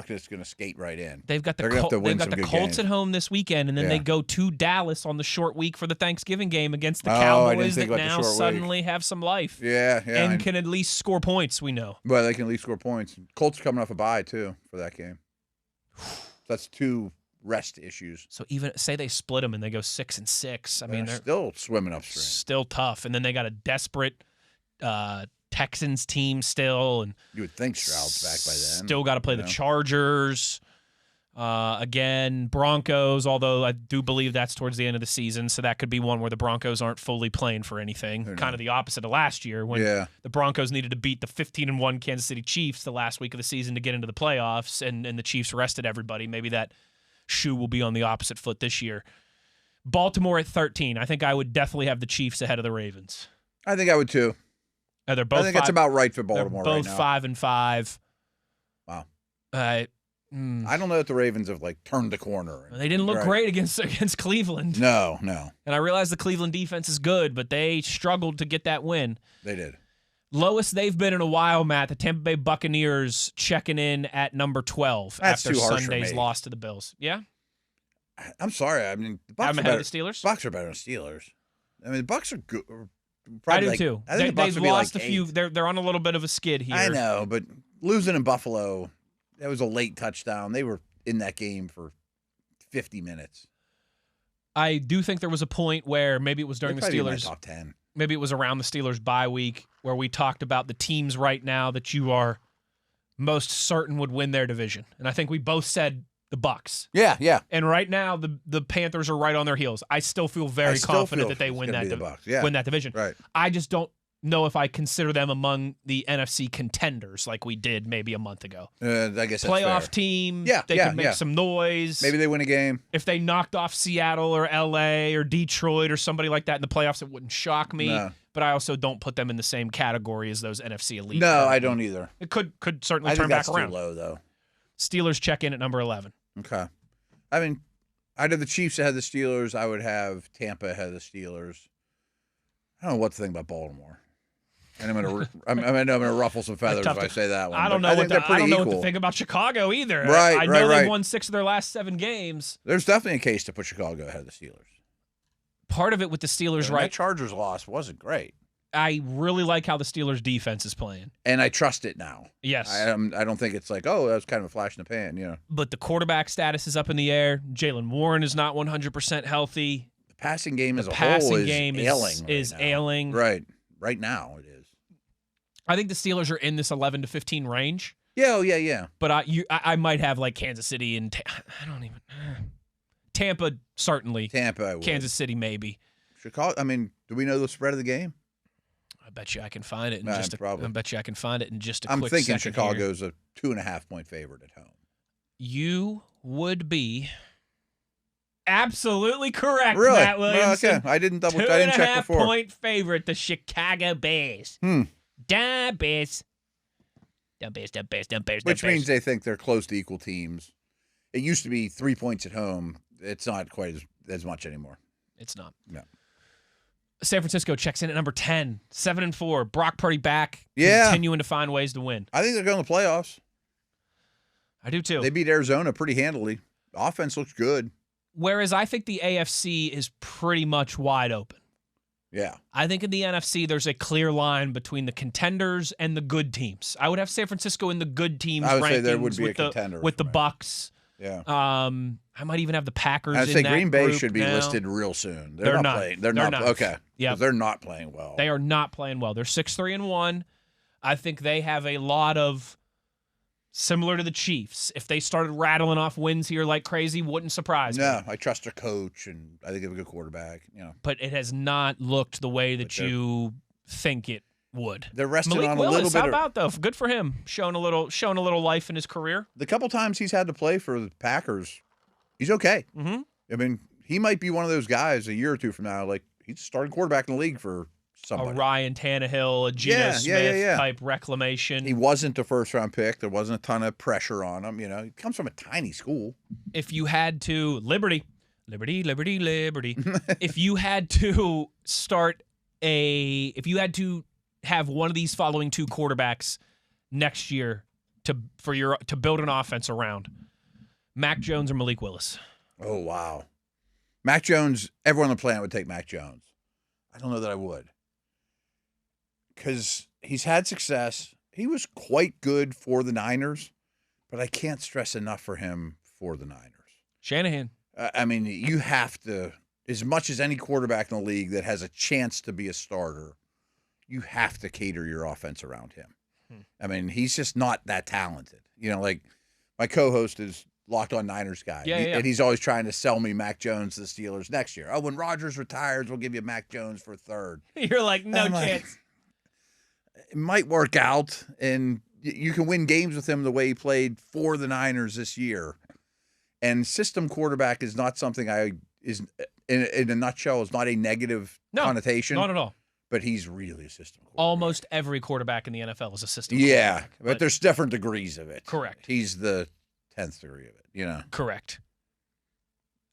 just going to skate right in. They've got the They're gonna have to win some good Colts games. at home this weekend, and then Yeah. they go to Dallas on the short week for the Thanksgiving game against the Oh, I didn't Cowboys think that about the now short week. suddenly have some life Yeah. and can at least score points. We know. Well, they can at least score points. Colts coming off a bye too for that game. That's 2 rest issues. So even say they split them and they go 6-6. I mean, They're they're still swimming upstream. still tough, and then they got a desperate Texans team still, and You would think Stroud's back by then. still got to play the Chargers. Again, Broncos, although I do believe that's towards the end of the season, so that could be one where the Broncos aren't fully playing for anything. Kind of the opposite of last year when the Broncos needed to beat the 15-1 Kansas City Chiefs the last week of the season to get into the playoffs, and the Chiefs rested everybody. Maybe that shoe will be on the opposite foot this year. Baltimore at 13. I think I would definitely have the Chiefs ahead of the Ravens. I think I would too. They're both I think that's about right for Baltimore they're right both now. 5-5. Wow. I don't know if the Ravens have like turned the corner. They didn't look great against Cleveland. No. And I realize the Cleveland defense is good, but they struggled to get that win. They did. Lowest they've been in a while, Matt. The Tampa Bay Buccaneers checking in at number 12 That's after too harsh for Sunday's me. loss to the Bills. Yeah? I'm sorry. I mean, the Bucs I'm are ahead better. of the Steelers? Bucs are better than Steelers. I mean, the Bucs are good. I do too. I think the Bucs They've would be lost like a few. 8. They're on a little bit of a skid here. I know, but losing in Buffalo, that was a late touchdown. They were in that game for 50 minutes. I do think there was a point where maybe it was during They'd the probably be in my Steelers. top 10. Maybe it was around the Steelers bye week where we talked about the teams right now that you are most certain would win their division. And I think we both said the Bucs. Yeah. And right now the Panthers are right on their heels. I still feel very confident that they win that win that division. Right. I just don't know if I consider them among the NFC contenders like we did maybe a month ago. I guess that's Playoff fair. team. Yeah, They yeah, could make yeah. some noise. Maybe they win a game. If they knocked off Seattle or LA or Detroit or somebody like that in the playoffs, it wouldn't shock me. No. But I also don't put them in the same category as those NFC elite. No, currently. I don't either. It could certainly I turn think back that's around. too low, though. Steelers check in at number 11. Okay. I mean, I'd have the Chiefs ahead of the Steelers. I would have Tampa ahead of the Steelers. I don't know what to think about Baltimore. And I'm gonna ruffle some feathers if I say that one. I don't But know, think they're pretty what to equal. think about Chicago either. Right, I know right. they won 6 of their last 7 games. There's definitely a case to put Chicago ahead of the Steelers. Part of it with the Steelers, And right? That Chargers loss wasn't great, I really like how the Steelers defense is playing. and I trust it now. Yes. I don't think it's like, that was kind of a flash in the pan. But the quarterback status is up in the air. Jalen Warren is not 100% healthy. The passing game as a Passing whole is game ailing. is right now. ailing. Right now it is. I think the Steelers are in this 11 to 15 range. Yeah. But I might have like Kansas City and I don't even Tampa certainly. Tampa, I would. Kansas City maybe. Chicago. I mean, do we know the spread of the game? I bet you I can find it in Nah, just a probably. I bet you I can find it in just a I'm quick thinking second Chicago's here. a 2.5-point favorite at home. You would be absolutely correct, Really? Matt Williamson. Okay. I didn't check 2.5 before. point favorite, the Chicago Bears. Da Bears. Da Bears, da Bears, da Bears, da Which Bears. means they think they're close to equal teams. It used to be 3 points at home. it's not quite as much anymore. It's not. No. San Francisco checks in at number 10, 7-4. Brock Purdy back, Yeah. continuing to find ways to win. I think they're going to the playoffs. I do too. They beat Arizona pretty handily. Offense looks good. Whereas I think the AFC is pretty much wide open. Yeah. I think in the NFC, there's a clear line between the contenders and the good teams. I would have San Francisco in the good teams I would rankings say there would be with a contender with the for me. Bucks. Yeah. I might even have the Packers. I'd in say that Green Bay group should be now. listed real soon. They're not. playing. They're not. Okay. Yep. 'Cause they're not playing well. They are not playing well. They're 6-3-1. I think they have a lot of similar to the Chiefs. If they started rattling off wins here like crazy, wouldn't surprise me. No, I trust their coach, and I think they have a good quarterback. But it has not looked the way that But they're- you think it would. They're resting Malik on Willis, a little bit. how about though? Good for him, showing a little life in his career. The couple times he's had to play for the Packers, he's okay. Mm-hmm. I mean, he might be one of those guys a year or two from now. Like he's starting quarterback in the league for A somebody. Ryan Tannehill, a Geno Yeah, Smith yeah. type reclamation. He wasn't a first-round pick. There wasn't a ton of pressure on him. He comes from a tiny school. If you had to Liberty. If you had to if you had to have one of these following two quarterbacks next year to build an offense around, Mac Jones or Malik Willis? Oh, wow. Mac Jones, everyone on the planet would take Mac Jones. I don't know that I would. Because he's had success. He was quite good for the Niners, but I can't stress enough for him for the Niners. Shanahan. I mean, you have to, as much as any quarterback in the league that has a chance to be a starter, you have to cater your offense around him. I mean, he's just not that talented. Like my co-host is Locked On Niners guy. Yeah. And he's always trying to sell me Mac Jones to the Steelers next year. Oh, when Rodgers retires, we'll give you Mac Jones for third. You're like, no I'm like, chance. It might work out, and you can win games with him the way he played for the Niners this year. And system quarterback is not something in a nutshell, is not a negative connotation. Not at all. But he's really a system quarterback. Almost every quarterback in the NFL is a system Yeah, quarterback. but there's different degrees of it. Correct. He's the 10th degree of it, Correct.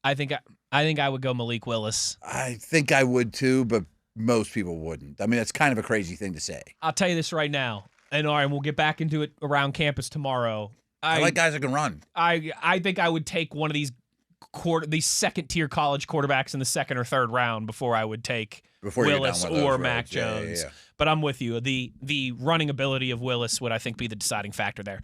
I think I would go Malik Willis. I think I would too, but most people wouldn't. I mean, that's kind of a crazy thing to say. I'll tell you this right now, and all right, we'll get back into it around campus tomorrow. I like guys that can run. I think I would take one of these second-tier college quarterbacks in the second or third round before I would take Willis or Mac Jones. Yeah. But I'm with you. The running ability of Willis would, I think, be the deciding factor there.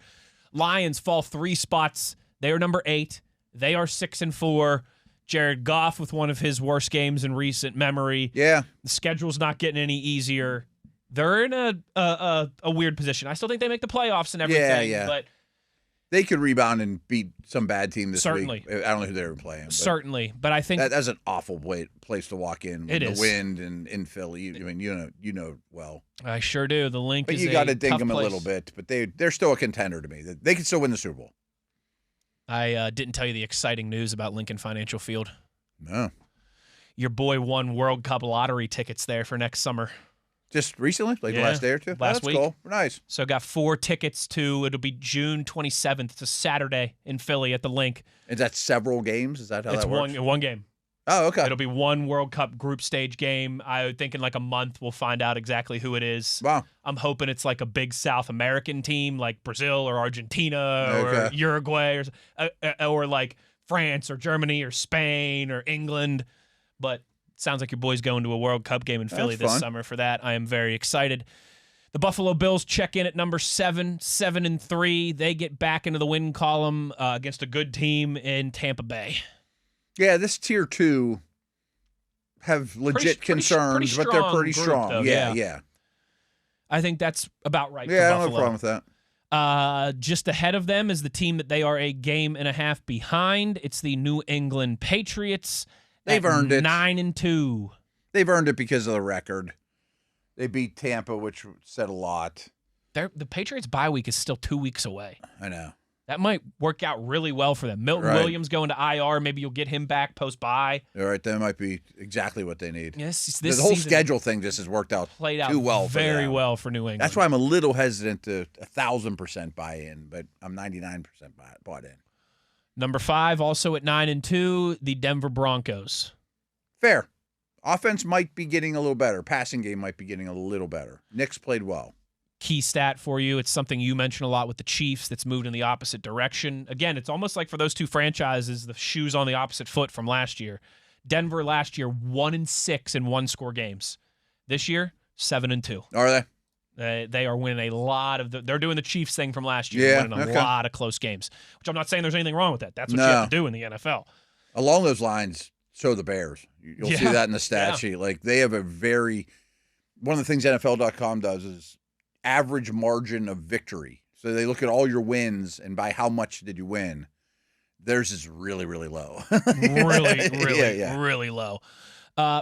Lions fall 3 spots. They are number 8. They are 6-4. Jared Goff with one of his worst games in recent memory. Yeah. The schedule's not getting any easier. They're in a weird position. I still think they make the playoffs and everything. Yeah. But they could rebound and beat some bad team this Certainly. week. I don't know who they were playing. But certainly. But I think that's an awful place to walk in with It the is. wind and in Philly. I mean, you know well. I sure do. The link But is you got to ding tough them a place. little bit. But they're still a contender to me. They can still win the Super Bowl. I didn't tell you the exciting news about Lincoln Financial Field. No. Your boy won World Cup lottery tickets there for next summer. Just recently? Like the Yeah, last day or two? last That's week. cool. Nice. So got 4 tickets to, it'll be June 27th. It's a Saturday in Philly at the Link. Is that several games? Is that how It's that works? one game. Oh, okay. It'll be one World Cup group stage game. I think in like a month we'll find out exactly who it is. Wow. I'm hoping it's like a big South American team like Brazil or Argentina or Okay. Uruguay or like France or Germany or Spain or England. But sounds like your boy's going to a World Cup game in Philly this fun. summer. For that, I am very excited. The Buffalo Bills check in at number 7, 7-3. They get back into the win column against a good team in Tampa Bay. Yeah, this tier 2 have legit concerns, but they're pretty group, strong. though, Yeah. I think that's about right Yeah, I for don't have a Buffalo. problem with that. Just ahead of them is the team that they are a game and a half behind. It's the New England Patriots. They've at earned it. 9-2. They've earned it because of the record. They beat Tampa, which said a lot. The Patriots' bye week is still 2 weeks away. I know. That might work out really well for them. Milton Right. Williams going to IR. Maybe you'll get him back post-bye. All right, that might be exactly what they need. Yes, The this whole season schedule thing just has worked out played out too well for very them. well for New England. That's why I'm a little hesitant to 1,000% buy in, but I'm 99% bought in. Number 5, also at 9-2, the Denver Broncos. Fair. Offense might be getting a little better. Passing game might be getting a little better. Knicks played well. Key stat for you. It's something you mention a lot with the Chiefs that's moved in the opposite direction. Again, it's almost like for those two franchises, the shoes on the opposite foot from last year. Denver last year, 1-6 in one-score games. This year, 7-2. Are they? They are winning a lot of they're doing the Chiefs thing from last year, winning a lot of close games, which I'm not saying there's anything wrong with that. That's what you have to do in the NFL. Along those lines, so the Bears. You'll see that in the stat sheet. Like, they have one of the things NFL.com does is average margin of victory. So they look at all your wins and by how much did you win. Theirs is really, really low. really low.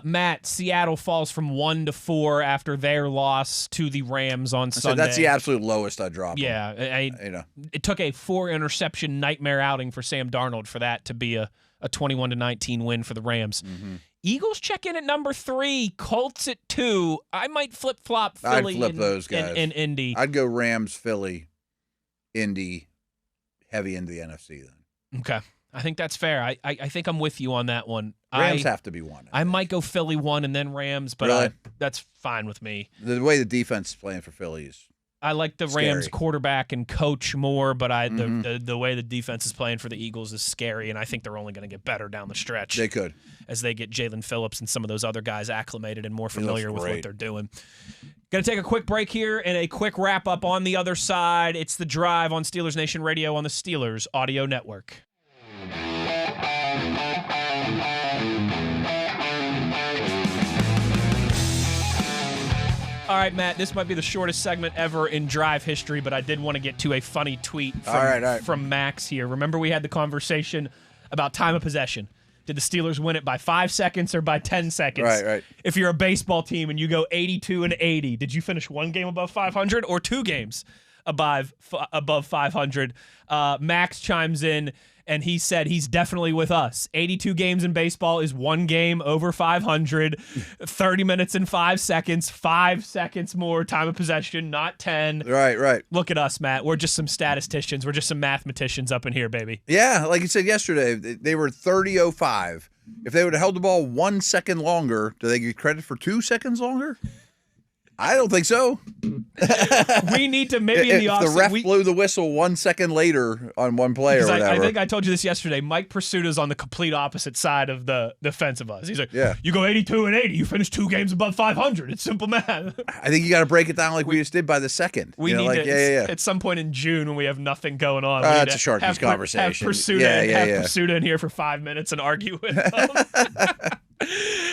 Matt, Seattle falls from 1-4 after their loss to the Rams on Sunday. That's the absolute lowest I dropped. Yeah, it took a 4-interception nightmare outing for Sam Darnold for that to be a 21-19 win for the Rams. Mm-hmm. Eagles check in at number 3, Colts at 2. I might flip-flop Philly I'd flip those guys. and Indy. I'd go Rams, Philly, Indy, heavy into the NFC then. Okay. I think that's fair. I think I'm with you on that one. Rams have to be 1. I might go Philly 1 and then Rams, but really? That's fine with me. The way the defense is playing for Philly is I like the scary. Rams quarterback and coach more, but the way the defense is playing for the Eagles is scary, and I think they're only going to get better down the stretch. They could. As they get Jalen Phillips and some of those other guys acclimated and more familiar with what they're doing. Going to take a quick break here and a quick wrap-up on the other side. It's The Drive on Steelers Nation Radio on the Steelers Audio Network. All right, Matt, this might be the shortest segment ever in Drive history, but I did want to get to a funny tweet from Max here. Remember we had the conversation about time of possession. Did the Steelers win it by 5 seconds or by 10 seconds? Right. If you're a baseball team and you go 82-80, did you finish one game above 500 or 2 games above 500? Max chimes in, and he said he's definitely with us. 82 games in baseball is 1 game over 500, 30 minutes and 5 seconds, 5 seconds more time of possession, not 10. Right. Look at us, Matt. We're just some statisticians. We're just some mathematicians up in here, baby. Yeah, like you said yesterday, they were 30:05. If they would have held the ball 1 second longer, do they get credit for 2 seconds longer? I don't think so. We need to maybe in the offseason. If the ref blew the whistle 1 second later on one play or whatever. I think I told you this yesterday. Mike Pursuita's on the complete opposite side of the fence of us. He's like, you go 82-80, you finish 2 games above 500. It's simple math. I think you got to break it down like we just did by the second. We need to, at some point in June when we have nothing going on. That's a Sharky's conversation. Have Pursuita in here for 5 minutes and argue with him.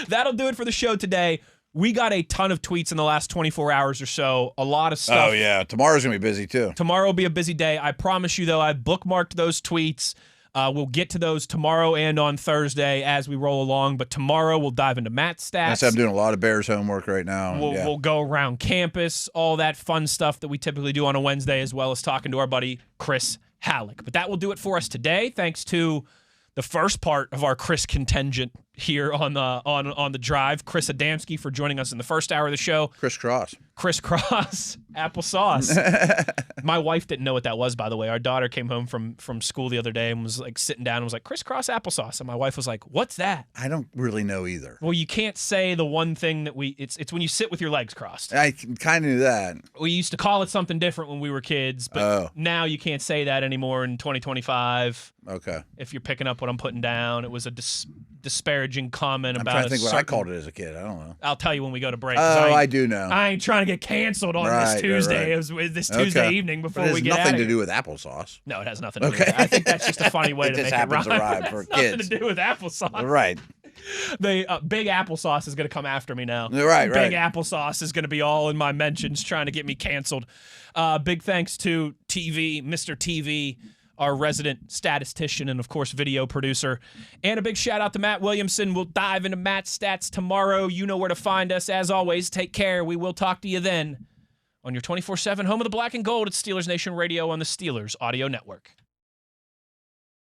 That'll do it for the show today. We got a ton of tweets in the last 24 hours or so. A lot of stuff. Oh, yeah. Tomorrow's going to be busy, too. Tomorrow will be a busy day. I promise you, though, I've bookmarked those tweets. We'll get to those tomorrow and on Thursday as we roll along. But tomorrow, we'll dive into Matt's stats. I'm doing a lot of Bears homework right now. We'll go around campus, all that fun stuff that we typically do on a Wednesday, as well as talking to our buddy Chris Halleck. But that will do it for us today. Thanks to the first part of our Chris contingent here on the drive. Chris Adamski for joining us in the first hour of the show. Crisscross applesauce. My wife didn't know what that was, by the way. Our daughter came home from school the other day and was like sitting down and was like, crisscross applesauce. And my wife was like, what's that? I don't really know either. Well, you can't say the one thing that it's when you sit with your legs crossed. I kind of knew that. We used to call it something different when we were kids, but now you can't say that anymore in 2025. Okay. If you're picking up what I'm putting down, it was a disparaging comment about. I'm trying to think what I called it as a kid. I don't know. I'll tell you when we go to break. I do know. I ain't trying to get canceled on this Tuesday. Right. It was this Tuesday evening before we get out of here. It has nothing to do with applesauce. No, it has nothing to do with it. I think that's just a funny way to make it rhyme. To rhyme for kids. Nothing to do with applesauce. Right. The big applesauce is going to come after me now. Right. Big applesauce is going to be all in my mentions trying to get me canceled. Big thanks to TV, Mr. TV, our resident statistician and, of course, video producer. And a big shout-out to Matt Williamson. We'll dive into Matt's stats tomorrow. You know where to find us. As always, take care. We will talk to you then on your 24/7 home of the black and gold at Steelers Nation Radio on the Steelers Audio Network.